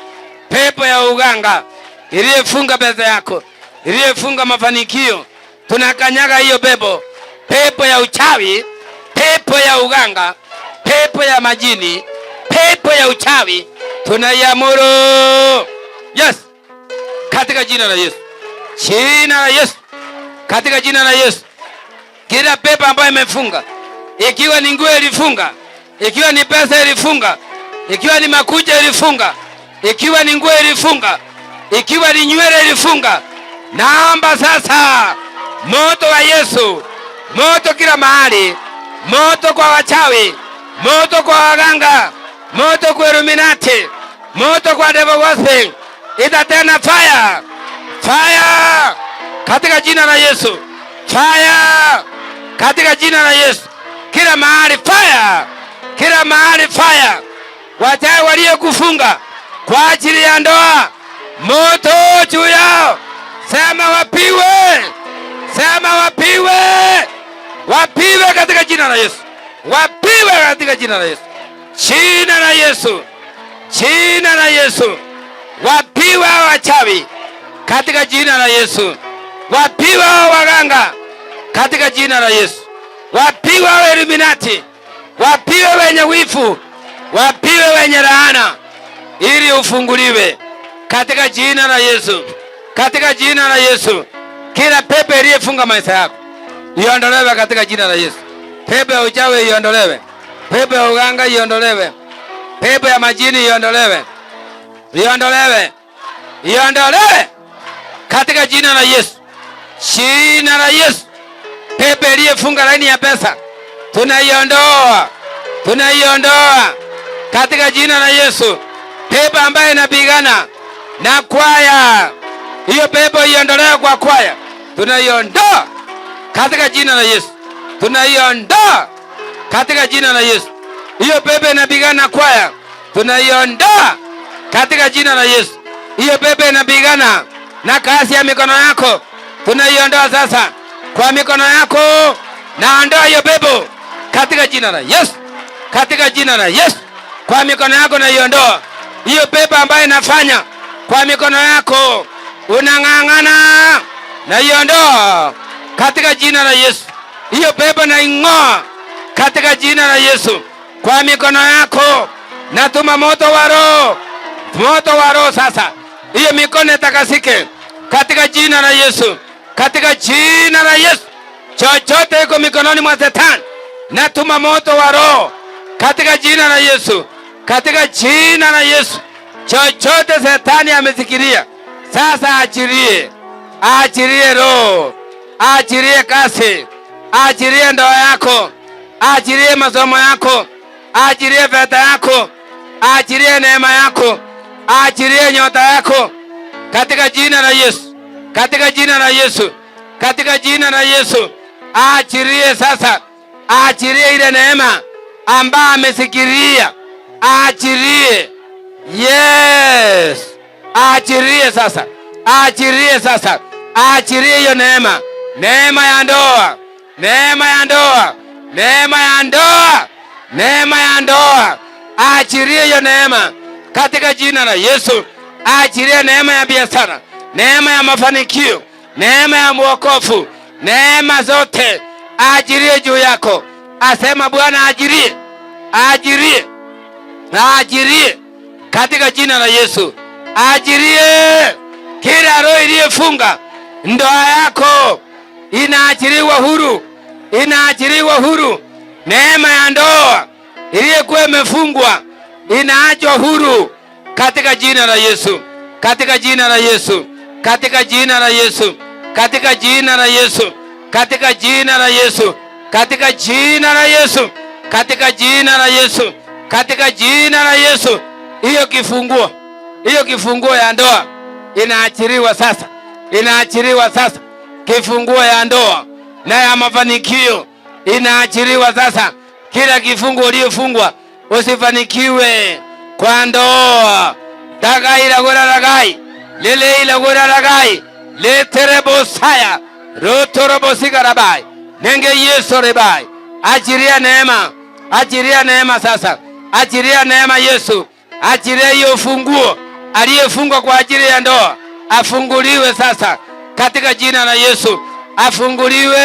pepo ya uganga iliyefunga pesa yako, iliyefunga mafanikio, tunakanyaga hiyo pepo. Pepo ya uchawi, pepo ya uganga, pepo ya majini, pepo ya uchawi, tunaiamuru. Yes, katika jina la Yesu, jina la Yesu, katika jina la Yesu. Kila pepo ambayo imefunga, ikiwa ni nguo ilifunga, ikiwa ni pesa ilifunga, ikiwa ni makucha ilifunga, ikiwa ni nguo ilifunga, ikiwa ni nywele ilifunga, naomba sasa moto wa Yesu, moto kila mahali, moto kwa wachawi, moto kwa waganga, moto kwa Illuminati, moto kwa devil worship, itatena fire, fire katika jina la Yesu, fire katika jina la Yesu. Kila mahali fire, kila mahali fire. Wachawi waliokufunga kwa ajili ya ndoa, moto juu yao, sema wapiwe, sema wapiwe, wapiwe katika jina la Yesu, wapiwe katika jina la Yesu. Jina la Yesu, jina la Yesu. Wapiwe wachawi katika jina la Yesu. Wapiwe waganga katika jina la Yesu. Wapiwe Illuminati, wapiwe wenye wifu, wapiwe wenye laana, ili ufunguliwe katika jina la Yesu, katika jina la Yesu. Kila pepe iliyefunga maisha yako iondolewe katika jina la Yesu. Pepe ya uchawi iondolewe, pepe ya uganga iondolewe, pepe ya majini iondolewe, iondolewe, iondolewe katika jina la Yesu, jina la Yesu. Pepe iliyefunga laini ya pesa tunaiondoa, tunaiondoa katika jina la Yesu. Pepe ambaye inapigana na kwaya, hiyo pepe iondolewe kwa kwaya, tunaiondoa katika jina la Yesu, tunaiondoa katika jina la Yesu. Hiyo pepe inapigana na kwaya, tunaiondoa katika jina la Yesu. Hiyo pepe inapigana na kazi ya mikono yako, tunaiondoa sasa kwa mikono yako. Naondoa hiyo pepo katika jina la Yesu, katika jina la Yesu. Kwa mikono yako naiondoa hiyo pepo ambayo inafanya kwa mikono yako unang'ang'ana, naiondoa katika jina la Yesu. Hiyo pepo naing'oa katika jina la Yesu. Kwa mikono yako natuma moto wa Roho, moto wa Roho sasa. Hiyo mikono itakasike katika jina la Yesu, katika jina la Yesu. Chochote iko mikononi mwa Shetani, natuma moto wa Roho katika jina la Yesu, katika jina la Yesu. Chochote Shetani amesikilia sasa, achilie, achilie roho, achilie kasi, achilie ndoa yako, achilie masomo yako, achilie fedha yako, achilie neema yako, achilie nyota yako katika jina la Yesu, katika jina la Yesu, katika jina la Yesu. Achilie sasa, achilie ile neema ambayo amesikilia, achilie. Yes, achilie sasa, achilie sasa, achilie hiyo neema, neema ya ndoa, neema ya ndoa, neema ya ndoa, neema ya ndoa. Achilie hiyo neema katika jina la Yesu. Achilie neema ya biashara, neema ya mafanikio, neema ya wokovu, neema zote achilie juu yako. Asema Bwana, achilie, achilie, achilie katika jina la Yesu. Achilie kila roho iliyofunga ndoa yako, inaachiliwa huru, inaachiliwa huru. Neema ya ndoa iliyokuwa imefungwa inaachwa huru katika jina la Yesu, katika jina la Yesu, katika jina la Yesu, katika jina la Yesu, katika jina la Yesu, katika jina la Yesu, katika jina la Yesu, katika jina la Yesu. Hiyo kifunguo, hiyo kifunguo ya ndoa inaachiliwa sasa, inaachiliwa sasa. Kifunguo ya ndoa na ya mafanikio inaachiliwa sasa. Kila kifunguo uliyofungwa usifanikiwe kwa ndoa, dagai la gora dagai, lele ila gora dagai, leterebo saya, rotorobo sigarabai, nenge Yesu rebai. Achilia neema, achilia neema sasa, achilia neema Yesu. Achilia hiyo funguo aliyefungwa kwa ajili ya ndoa, afunguliwe sasa katika jina la Yesu, afunguliwe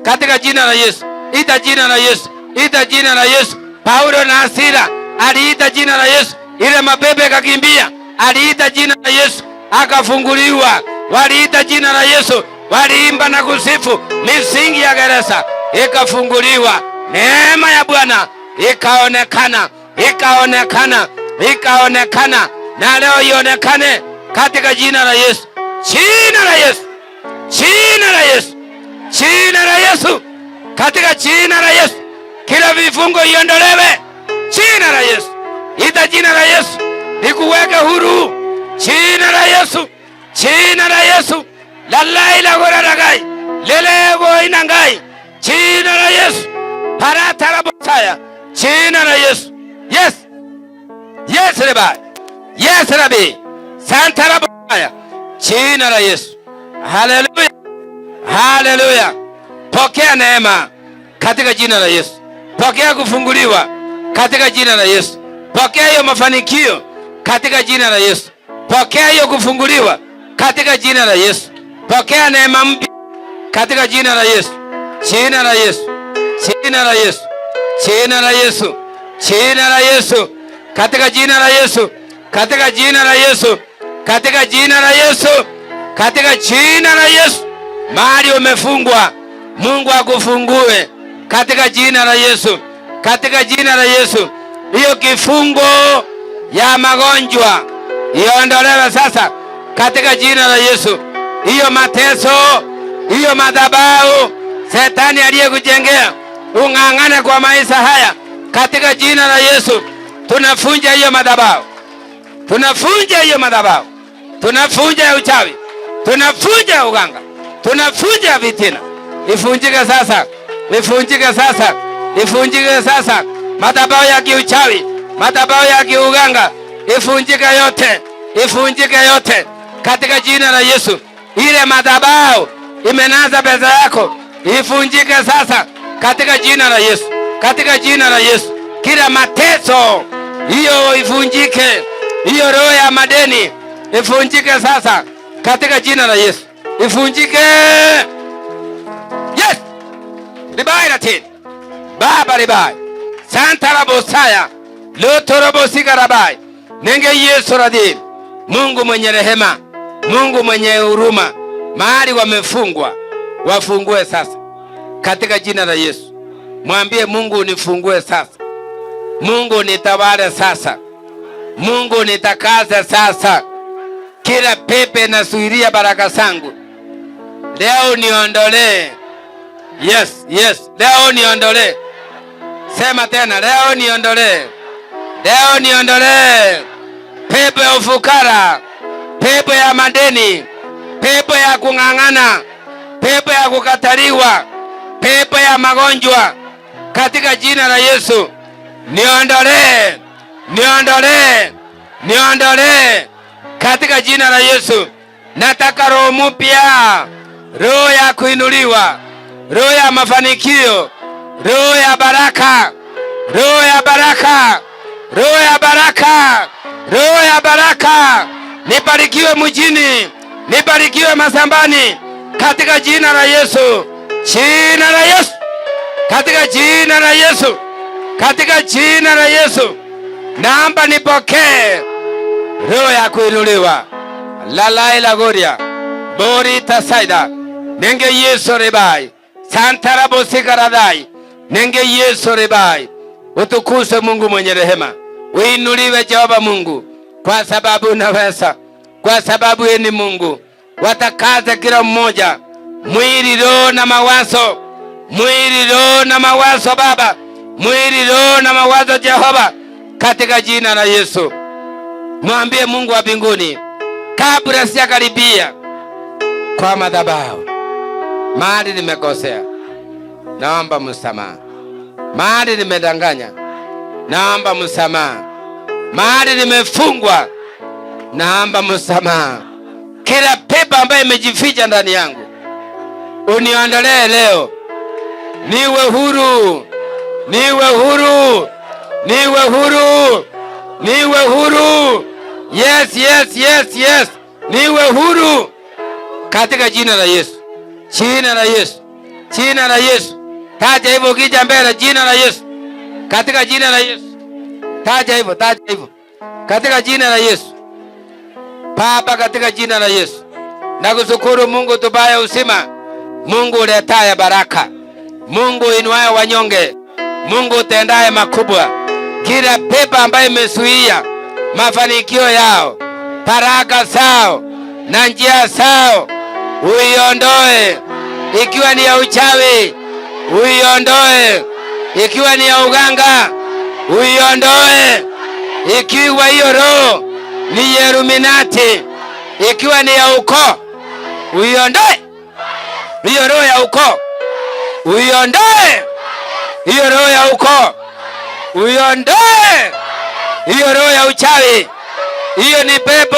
katika jina la Yesu. Ita jina la Yesu, ita jina la Yesu. Paulo na Sila aliita jina la Yesu, ile mapepe kakimbia. Aliita jina la Yesu akafunguliwa. Waliita jina la Yesu, waliimba na kusifu, misingi ya gereza ikafunguliwa. Neema ya Bwana ikaonekana, ikaonekana, ikaonekana, na leo ionekane katika jina la Yesu, jina la Yesu, jina la Yesu, jina la Yesu, katika jina la Yesu. Kila vifungo iondolewe, jina la Yesu. Ita jina la Yesu nikuweke huru, jina la Yesu, jina la Yesu. Lalai la gora lagai, lelego inangai, jina la Yesu. Parata la botaya, jina la Yesu. Yes, yes Rabbi, yes Rabbi, Santa la botaya, jina la Yesu. Haleluya, haleluya. Pokea neema katika jina la Yesu. pokea kufunguliwa katika jina la Yesu. Pokea hiyo mafanikio katika jina la Yesu. Pokea hiyo kufunguliwa katika jina la Yesu. Pokea neema mpya katika jina la Yesu. Jina la Yesu. Jina la Yesu. Jina la Yesu. Jina la Yesu. Katika jina la Yesu. Katika jina la Yesu. Katika jina la Yesu. Katika jina la Yesu. Mahali umefungwa, Mungu akufungue katika jina la Yesu. Katika jina la Yesu. Hiyo kifungo ya magonjwa iondolewe sasa katika jina la Yesu. Hiyo mateso, hiyo madhabahu Shetani aliyekujengea ung'ang'ane kwa maisha haya katika jina la Yesu. Tunafunja hiyo madhabahu. Tunafunja hiyo madhabahu. Tunafunja uchawi. Tunafunja uganga. Tunafunja vitina. Ifunjike sasa. Ifunjike sasa. Ifunjike sasa. Madhabahu ya kiuchawi, madhabahu ya kiuganga, ifunjike yote. Ifunjike yote katika jina la Yesu. Ile madhabahu imenaza pesa yako, ifunjike sasa katika jina la Yesu. Katika jina la Yesu. Kila mateso hiyo ifunjike. Hiyo roho ya madeni ifunjike sasa katika jina la Yesu. Ifunjike. Yes. Libai latin. Baba libai. Santa rabosaya. Loto robosika rabai. Nenge Yesu radhi. Mungu mwenye rehema. Mungu mwenye huruma. Mahali wamefungwa, wafungue sasa katika jina la Yesu. Mwambie Mungu unifungue sasa. Mungu nitawale sasa. Mungu nitakaze sasa. Kila pepe nasuiria baraka zangu leo niondolee. Yes, yes. Leo niondolee. Sema tena, leo niondolee. Leo niondolee pepo ya ufukara, pepo ya madeni, pepo ya kung'ang'ana, pepo ya kukataliwa, pepo ya magonjwa katika jina la Yesu. Niondolee. Niondolee. Niondolee katika jina la Yesu. Nataka roho mpya, roho ya kuinuliwa, roho ya mafanikio, roho ya baraka, roho ya baraka, roho ya baraka, roho ya baraka. Nibarikiwe mjini, nibarikiwe masambani katika jina la Yesu. Jina la Yesu. Katika jina la Yesu. Katika jina la Yesu. Naomba nipokee roho ya kuinuliwa. Lalai la goria. Bori tasaida. Nenge Yesu rebai. Santa rabosika radai. Nenge Yesu rebai. Utukuzwe Mungu mwenye rehema. Uinuliwe Jehova Mungu, kwa sababu unaweza, kwa sababu yeye ni Mungu. Watakaze kila mmoja, mwili, roho na mawazo. Mwili, roho na mawazo Baba. Mwili, roho na mawazo Jehova, katika jina la Yesu. Mwambie Mungu wa mbinguni, kabla sijakaribia kwa madhabahu, mahali nimekosea, naomba msamaha. Mahali nimedanganya, naomba msamaha. Mahali nimefungwa, naomba msamaha. Kila pepo ambayo imejificha ndani yangu, uniondolee leo. Niwe huru. Niwe huru. Niwe huru. Niwe huru. Yes, yes, yes, yes. Niwe huru katika jina la Yesu. Jina la Yesu. Jina la Yesu. Taja hivyo ukija mbele, jina la Yesu. Katika jina la Yesu. Taja hivyo, taja hivyo. Katika jina la Yesu. Baba, katika jina la Yesu. Nakushukuru Mungu tubaye uzima. Mungu uletaye baraka. Mungu inuaye wanyonge. Mungu utendaye makubwa. Kila pepo ambaye imezuia mafanikio yao, baraka zao na njia zao, uiondoe. Ikiwa ni ya uchawi, uiondoe. Ikiwa ni ya uganga, uiondoe. Ikiwa hiyo roho ni Illuminati, ikiwa ni ya ukoo, uiondoe. Hiyo roho ya ukoo, uiondoe. Hiyo roho ya ukoo, uiondoe. Hiyo roho ya uchawi, hiyo ni pepo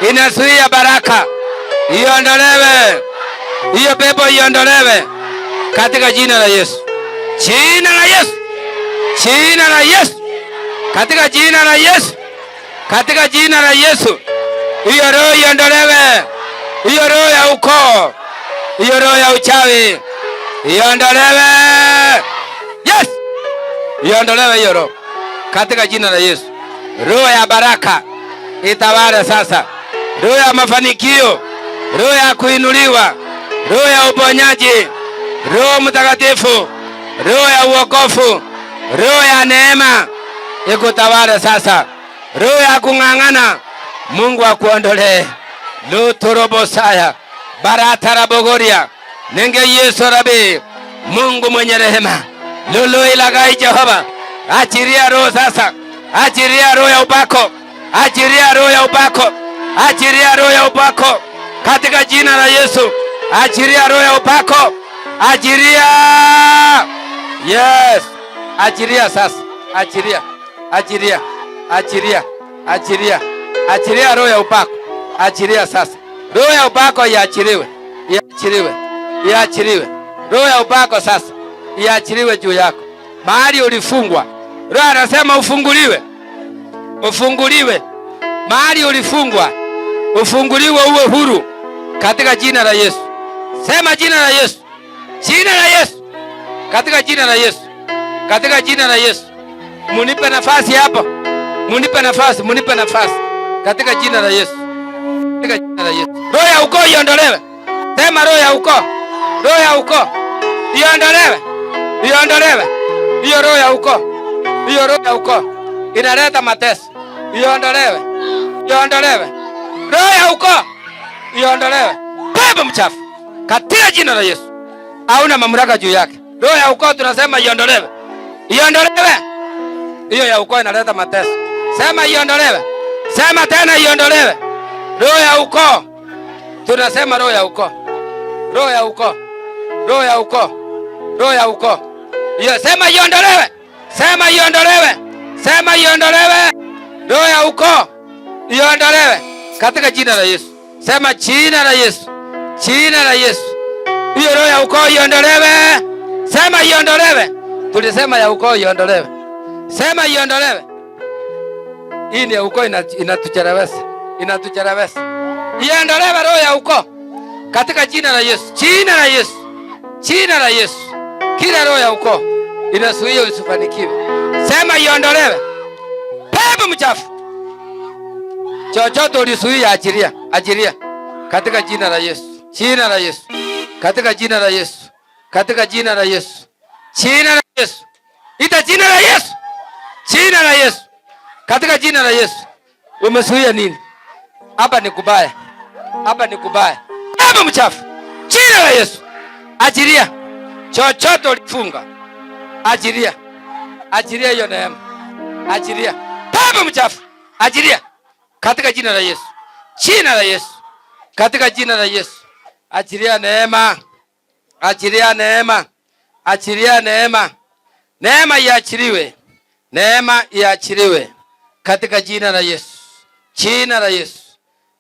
inazuia baraka, iondolewe. Hiyo pepo iondolewe katika jina la Yesu. jina la Yesu, jina la Yesu, katika jina la Yesu, katika jina la Yesu. Hiyo roho iondolewe, hiyo roho ya ukoo, hiyo roho ya uchawi iondolewe. Yes, iondolewe hiyo roho katika jina la Yesu. Roho ya baraka itawale sasa, roho ya mafanikio, roho ya kuinuliwa, roho ya uponyaji, Roho Mtakatifu, roho ya uokofu, roho ya neema ikutawale sasa, roho ya kung'ang'ana Mungu akuondolee. Luturobosaya baratarabogoria nenge Yesu Rabi, Mungu mwenye rehema, lulu ilagai Jehova, achiria roho sasa, achiria roho ya upako, achiria roho ya upako, achiria roho ya upako katika jina la Yesu, achiria roho ya upako, achiria. Yes, achiria sasa, achiria, achiria, achiria, achiria, achiria roho ya upako, achiria sasa, roho ya upako iachiliwe, iachiliwe, iachiliwe, roho ya upako sasa iachiliwe juu yako. Mahali ulifungwa, roho anasema ufunguliwe, ufunguliwe. Mahali ulifungwa, ufunguliwe, uwe huru katika jina la Yesu. Sema jina la Yesu, jina la Yesu, katika jina la Yesu, katika jina la Yesu. Munipe nafasi hapo, munipe nafasi, munipe nafasi katika jina la Yesu, katika jina la Yesu. Roho ya ukoo iondolewe. Sema roho ya ukoo, roho ya ukoo iondolewe, iondolewe. Hiyo roho ya ukoo, hiyo roho ya ukoo inaleta mateso, iondolewe, iondolewe. Roho ya ukoo iondolewe. Pepo mchafu katika jina la Yesu, hauna mamlaka juu yake. Roho ya ukoo tunasema iondolewe, iondolewe. Hiyo ya ukoo inaleta mateso. Sema iondolewe, sema tena iondolewe. Roho ya ukoo tunasema, roho ya ukoo, roho ya ukoo, roho ya ukoo, roho ya ukoo. Hiyo sema iondolewe, sema iondolewe, sema iondolewe. Roho ya ukoo iondolewe katika jina la Yesu. Sema jina la Yesu, jina la Yesu. Hiyo roho ya ukoo iondolewe. Sema iondolewe. Tulisema ya ukoo iondolewe. Sema iondolewe. Hii ni ya ukoo inatuchelewesha, inatuchelewesha. Iondolewe roho ya ukoo katika jina la Yesu, jina la Yesu, jina la Yesu. Kila roho ya ukoo inazuia usifanikiwe, sema iondolewe. Pepo mchafu chochote ulizuia, achilia, achilia katika jina la Yesu, jina la Yesu, katika jina la Yesu, katika jina la Yesu, jina la Yesu. Ita jina la Yesu, jina la Yesu, katika jina la Yesu. Umezuia nini? Hapa ni kubaya, hapa ni kubaya. Pepo mchafu, jina la Yesu, achilia chochote ulifunga, achilia, achilia hiyo neema, achilia. Pepo mchafu, achilia katika jina la Yesu, jina la Yesu, katika jina la Yesu. Achilia neema, achilia neema, achilia neema. Neema iachiliwe, neema iachiliwe katika jina la Yesu, jina la Yesu,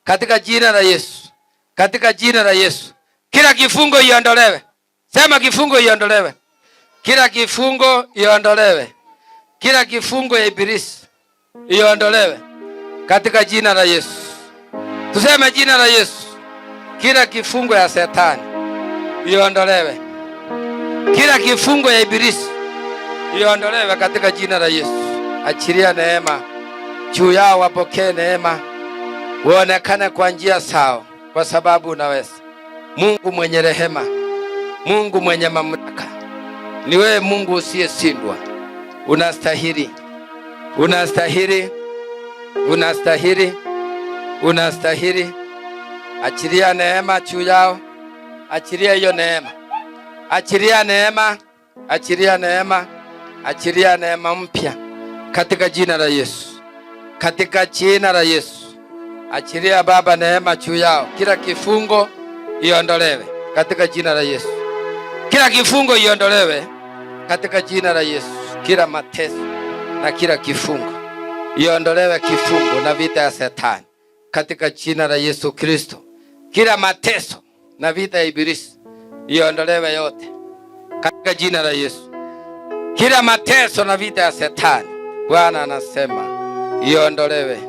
katika jina la Yesu, katika jina la Yesu. Kila kifungo iondolewe. Sema kifungo iondolewe, kila kifungo iondolewe, kila kifungo ya ibilisi iondolewe katika jina la Yesu. Tuseme jina la Yesu. Kila kifungo ya Shetani iondolewe, kila kifungo ya ibilisi iondolewe katika jina la Yesu. Achilia neema juu yao, wapokee neema, uonekane kwa njia sawa, kwa sababu unaweza. Mungu mwenye rehema, Mungu mwenye mamlaka, ni wewe Mungu usiyeshindwa. Unastahili, unastahili, unastahili, unastahili. Achilia neema juu yao, achilia hiyo neema, achilia neema, achilia neema, achilia neema mpya katika jina la Yesu, katika jina la Yesu. Achilia Baba neema juu yao, kila kifungo iondolewe katika jina la Yesu, kila kifungo iondolewe katika jina la Yesu. Kila mateso na kila kifungo iondolewe, kifungo na vita ya Shetani katika jina la Yesu Kristo. Kila mateso na vita ya ibilisi iondolewe yote katika jina la Yesu, kila mateso na vita ya Shetani. Bwana anasema iondolewe,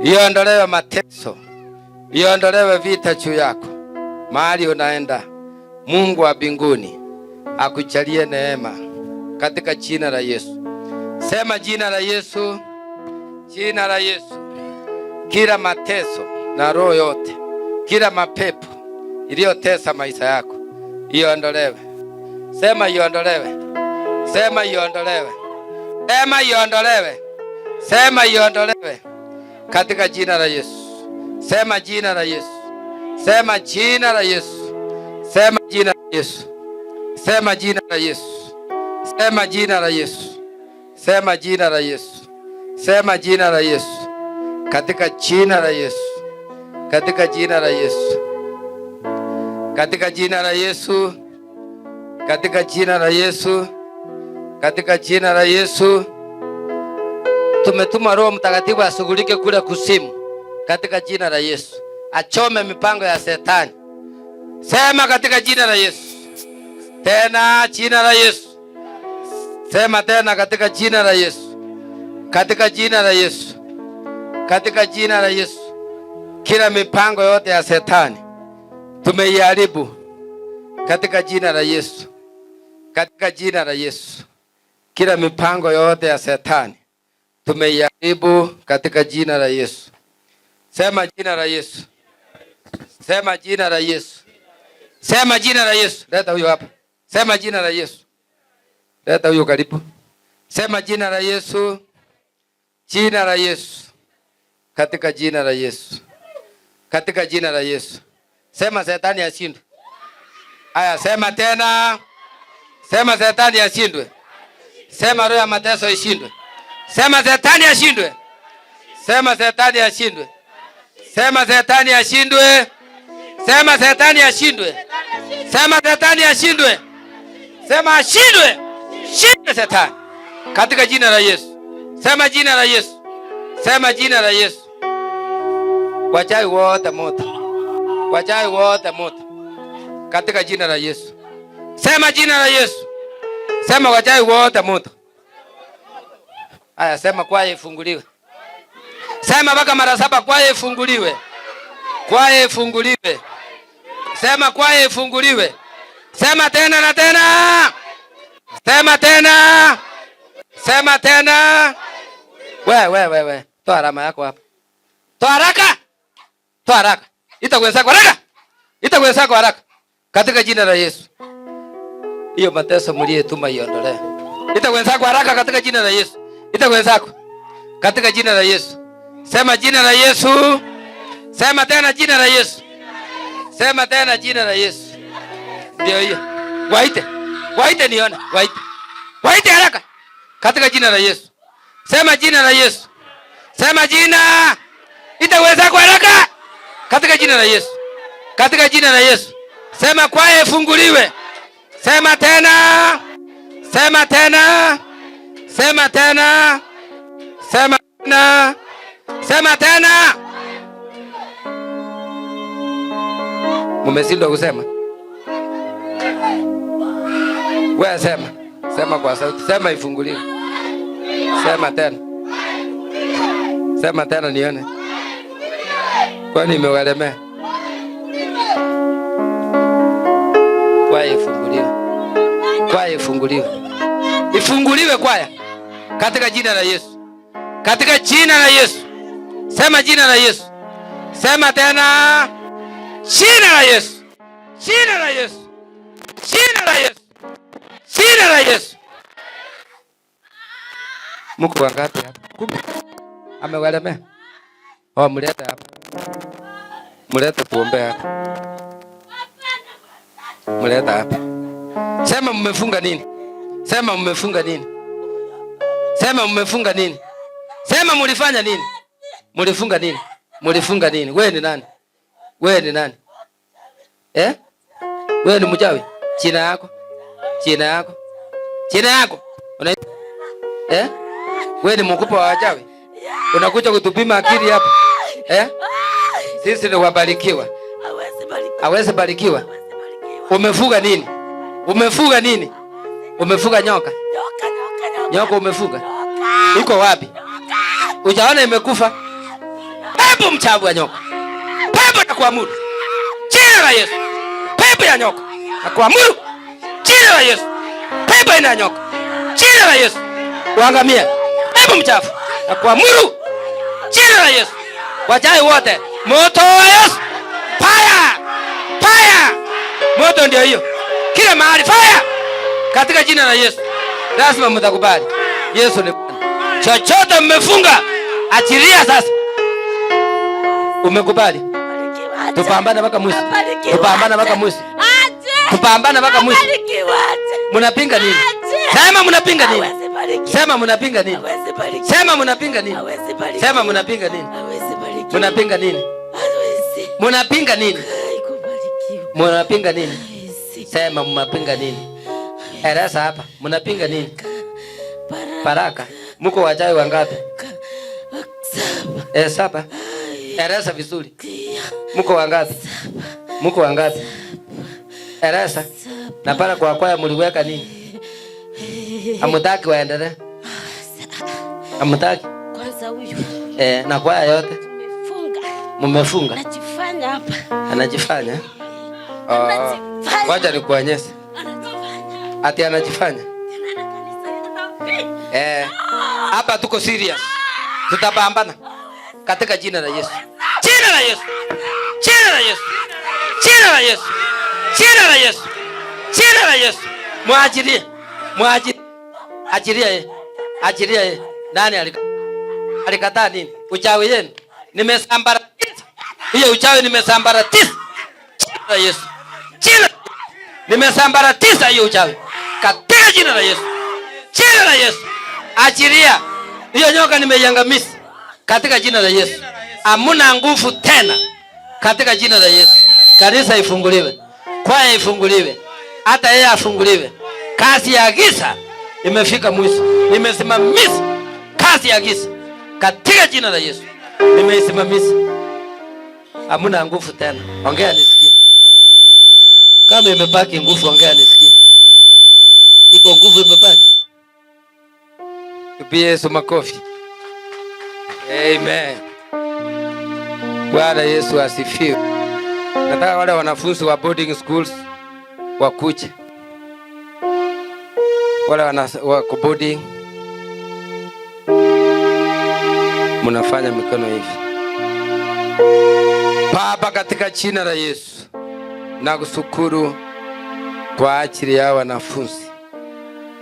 iondolewe mateso, iondolewe vita juu yako. Mahali unaenda, Mungu wa mbinguni akujalie neema katika jina la Yesu. Sema jina la Yesu, jina la Yesu. Kila mateso na roho yote, kila mapepo iliyotesa maisha yako iondolewe. Sema iondolewe, sema iondolewe, sema iondolewe, sema iondolewe katika jina la Yesu. Sema jina la Yesu, sema jina la Yesu, sema jina la Yesu, sema jina la Yesu, sema jina la Yesu, sema jina la Yesu, sema jina la Yesu, katika jina la Yesu, katika jina la Yesu, katika jina la Yesu, katika jina la Yesu, katika jina la Yesu. Tumetuma Roho Mtakatifu ashughulike kule kusimu katika jina la Yesu, achome mipango ya Shetani. Sema katika jina la Yesu. Tena jina la Yesu. Sema tena katika jina la Yesu, katika jina la Yesu, katika jina la Yesu. Kila mipango yote ya Shetani tumeiharibu katika jina la Yesu, katika jina la Yesu. Kila mipango yote ya Shetani tumeiharibu katika jina la Yesu. Sema jina la Yesu, sema jina la Yesu, sema jina la Yesu. Leta huyo hapa. Sema jina la Yesu. Leta huyo karibu. Sema jina la Yesu, jina la Yesu, katika jina la Yesu, katika jina la Yesu. Sema Shetani ashindwe. Aya, sema tena. Sema Shetani ashindwe. Sema roho ya mateso ishindwe. Sema Shetani ashindwe. Sema Shetani ashindwe. Sema Shetani ashindwe. Sema Shetani ashindwe. Sema Shetani ashindwe. Sema ashindwe. Shindwe Shetani katika jina la Yesu. Sema jina la Yesu. Sema jina la Yesu. Wachawi wote moto. Wachawi wote moto katika jina la Yesu. Sema jina la Yesu. Sema wachawi wote moto. Aya, sema kwaya ifunguliwe. Sema mpaka mara 7 kwaya ifunguliwe. Kwaya ifunguliwe. Sema kwaya ifunguliwe. Sema tena na tena. Sema tena. Sema tena. We. Toa alama yako hapa. Toa haraka. Toa haraka. Itakwenda kwa haraka. Itakwenda kwa haraka. Katika jina la Yesu. Hiyo mateso mliyetuma iondolewe. Itakwenda kwa haraka katika jina la Yesu. Itakwenda katika jina la Yesu. Sema jina la Yesu. Sema tena jina la Yesu. Sema tena jina la Yesu. Ndio hiyo. Waite. Waite nione. Waite. Waite haraka. Katika jina la Yesu. Sema jina la Yesu. Sema jina. Itaweza kwa haraka. Katika jina la Yesu. Katika jina la Yesu. Sema kwaya ifunguliwe. Sema tena. Sema tena. Sema tena. Sema tena. Sema tena. Mumeshindwa kusema? Wewe sema. Sema kwa sauti. Sema ifunguliwe. Sema tena. Sema tena nione. Kwani imewalemea? Kwaya ifunguliwe. Kwaya ifunguliwe. Ifunguliwe kwaya. Katika jina la Yesu. Katika jina la Yesu. Sema jina la Yesu. Sema tena. Jina la Yesu. Jina la Yesu. Jina la Yesu. Jina la Yesu. Mko wangapi hapa? Kumbe. Amewalemea. Mlete hapa. Mlete tuombe hapa. Mlete hapa. Sema mmefunga nini? Sema mmefunga nini? Sema mmefunga nini? Sema mlifanya nini? Mlifunga nini? Mlifunga nini? Wewe ni nani? Wewe ni nani? Wewe ni mchawi? Jina yako? Jina yako? Jina yako? Wewe ni mkupa wa wachawi? Unakuja kutupima akili hapa? Sisi ni wabarikiwa. Hawezi barikiwa. Umefuga nini? Umefuga nini? Umefuga nyoka? Nyoka umefuga? Iko wapi? Ujaona imekufa? Pepo mchafu ya nyoka. Pepo na kuamuru. Jina la Yesu. Pepo ya nyoka. Na kuamuru. Jina la Yesu. Pepo ina nyoka. Jina la Yesu. Uangamie. Pepo mchafu. Na kuamuru. Jina la Yesu. Wachawi wote. Moto wa Yesu. Fire. Fire. Moto ndio hiyo. Kila mahali fire. Katika jina la Yesu. Lazima mtakubali. Yesu ni Bwana. Chochote mmefunga, achilia sasa. Umekubali? Tupambane mpaka mwisho. Tupambane mpaka mwisho. Tupambane mpaka mwisho. Mnapinga nini? Sema mnapinga nini? Sema mnapinga nini? Sema mnapinga nini? Sema mnapinga nini? Mnapinga nini? Mnapinga nini? Mnapinga nini? Sema mnapinga nini? Eleza hapa. Mnapinga nini? Baraka. Mko wachawi wangapi? 7. Eleza vizuri. Mko wangapi? Mko wangapi? Eleza. Na para kwa kwaya mliweka nini? Hamtaki waendelee? Hamtaki? Kwanza huyu. Na kwaya yote Tumefunga. Mmefunga? Anajifanya hapa. Anajifanya? Wacha nikuonyeshe. Anajifanya. Ati anajifanya? Hapa tuko serious. Tutapambana katika jina la Yesu. Jina la Yesu. Jina la Yesu. Jina la Yesu. Jina la Yesu. Jina la Yesu. Muachilie. Muachilie. Achilia yeye. Achilia yeye. Nani alikataa nini? Uchawi yenu. Nimesambaratisha. Hiyo uchawi nimesambaratisha. Jina la Yesu. Jina. Nimesambaratisha hiyo uchawi. Katika jina la Yesu. Jina la Yesu. Achilia. Hiyo nyoka nimeiangamiza katika jina la Yesu. Hamuna nguvu tena katika jina la Yesu. Kanisa ifunguliwe. Kwaya ifunguliwe. Hata yeye afunguliwe. Kazi ya giza imefika mwisho. Nimesimamisha kazi ya giza katika jina la Yesu. Nimeisimamisha. Hamuna nguvu tena. Ongea nisikie. Kama imebaki nguvu ongea nisikie. Iko nguvu imebaki. Tupie Yesu makofi. Amen. Bwana Yesu asifiwe. Nataka wale wanafunzi wa boarding schools wakuje. Wale wako boarding mnafanya mikono hivi. Baba, katika jina la Yesu nakushukuru kwa ajili ya wanafunzi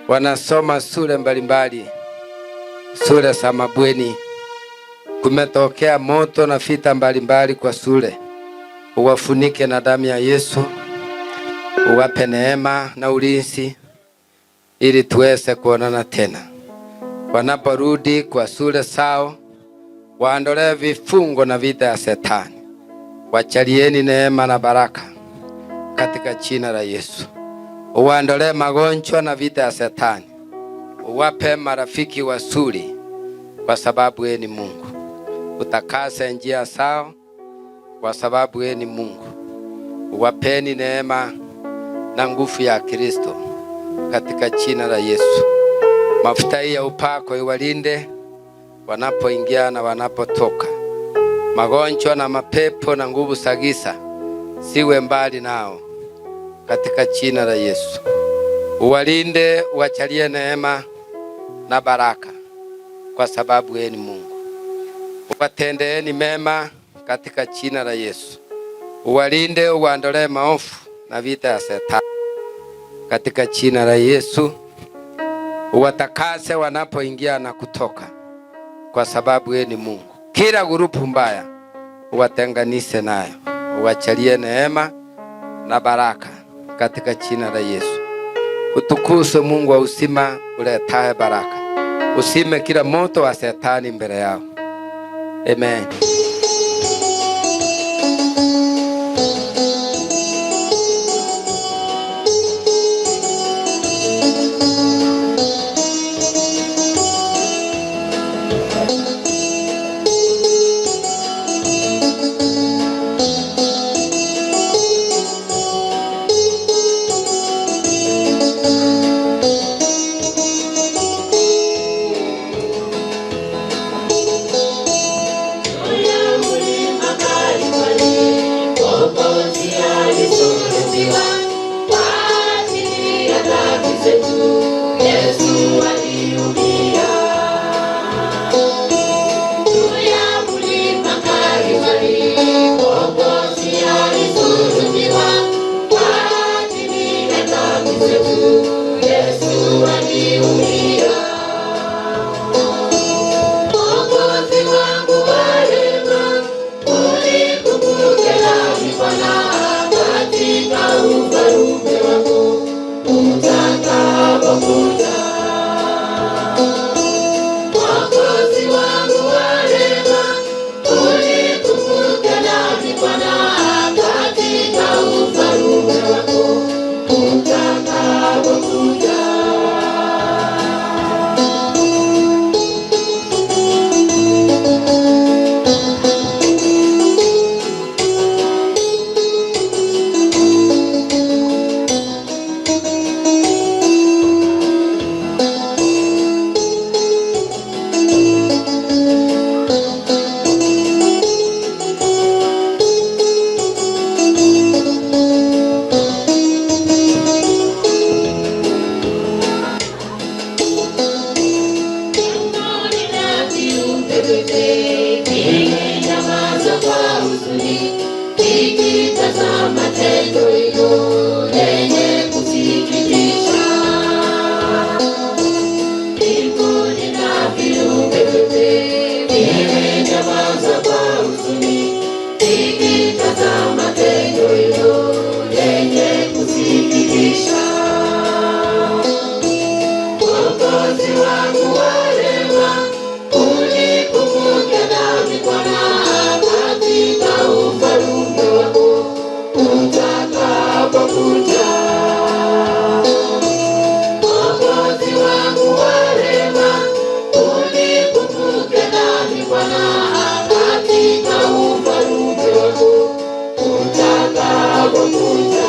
wanasoma shule mbalimbali. Shule za mabweni kumetokea moto na vita mbalimbali kwa shule. Uwafunike na damu ya Yesu. Uwape neema na ulinzi ili tuweze kuonana tena. Wanaporudi kwa shule zao, waondolee vifungo na vita ya Shetani. Wachalieni neema na baraka katika jina la Yesu. Uwaondolee magonjwa na vita ya Shetani. Uwape marafiki wazuri kwa sababu yeye ni Mungu. Utakase njia zao kwa sababu yeye ni Mungu. Uwapeni neema na nguvu ya Kristo katika jina la Yesu. Mafuta ya upako iwalinde wanapoingia na wanapotoka. Magonjwa na mapepo na nguvu za giza siwe mbali nao katika jina la Yesu. Uwalinde, uwachalie neema na baraka kwa sababu yeye ni Mungu. Uwatendeeni mema katika jina la Yesu. Uwalinde, uwaondolee maovu na vita ya Shetani katika jina la Yesu. Uwatakase wanapoingia na kutoka kwa sababu yeye ni Mungu. Kila grupu mbaya uwatenganishe nayo. Uwachalie neema na baraka katika jina la Yesu. Utukuzwe Mungu wa uzima uletaye baraka. Usime kila moto wa Shetani mbele yao. Amen. Yesu aliumia. Mwokozi wangu wa rehema, unikumbuke nami Bwana, katika ufalme wako utakapokuja. Mwokozi wangu wa rehema, unikumbuke nami Bwana, katika ufalme wako utakapokuja. Nimenyamaza kwa huzuni, nikitazama tendo hilo lenye kusikitisha. Mbinguni na viumbe vyote vimenyamaza kwa huzuni, nikitazama tendo hilo lenye kusikitisha. Mwokozi wangu wa rehema, unikumbuke nami Bwana, katika ufalme wako utakapokuja. Mwokozi wangu wa rehema, unikumbuke nami Bwana, katika ufalme wako utakapokuja.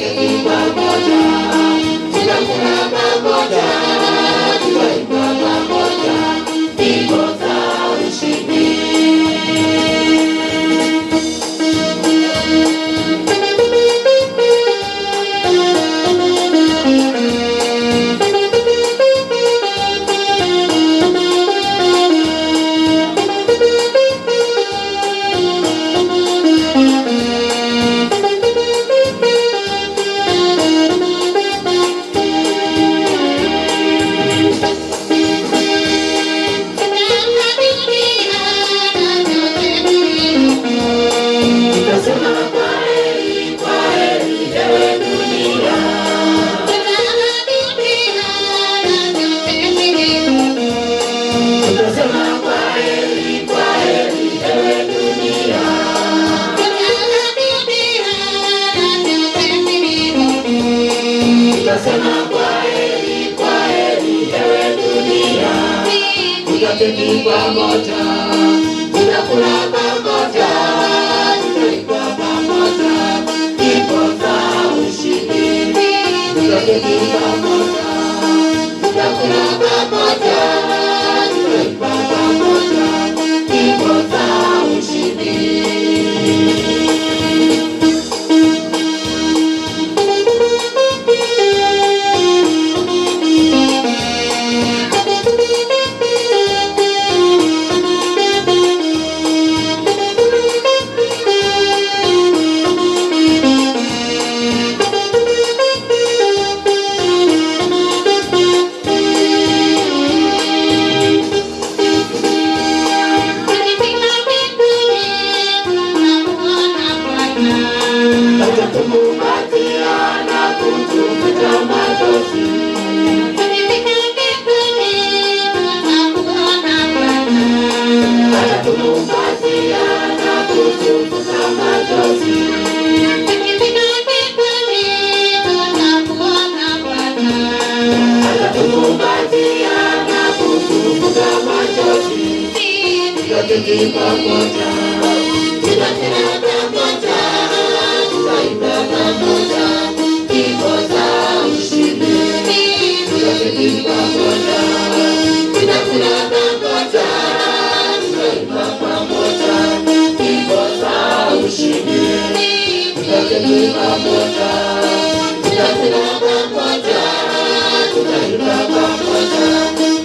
tutaketi pamoja, tutakula pamoja, tutaimba pamoja nyimbo za ushindi. Tutaketi pamoja, tutakula pamoja, tutaimba pamoja nyimbo za ushindi. Tutaketi pamoja, tutakula pamoja, tutaimba pamoja nyimbo za ushindi. Tutaketi pamoja, tutakula pamoja, tutaimba pamoja nyimbo za ushindi. Tutaketi pamoja, tutakula pamoja, tutaimba pamoja nyimbo za ushindi. Tutaketi pamoja, tutakula pamoja, tutaimba pamoja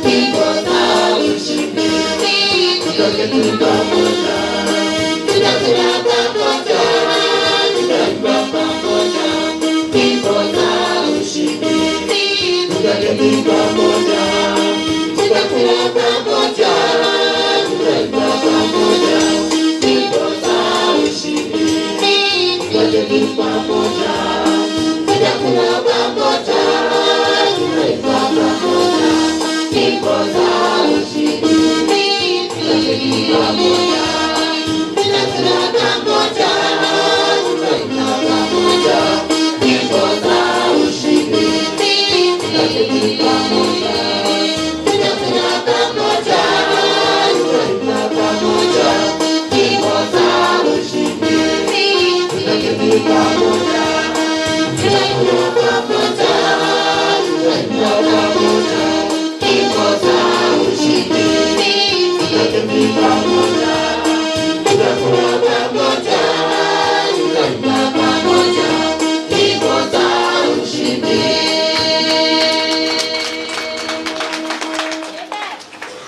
nyimbo za ushindi. Tutaketi pamoja, tutakula pamoja, tutaimba pamoja nyimbo za ushindi. Tutaketi pamoja, tutakula pamoja, tutaimba pamoja nyimbo za ushindi. Tutaketi pamoja, tutakula pamoja, tutaimba pamoja nyimbo za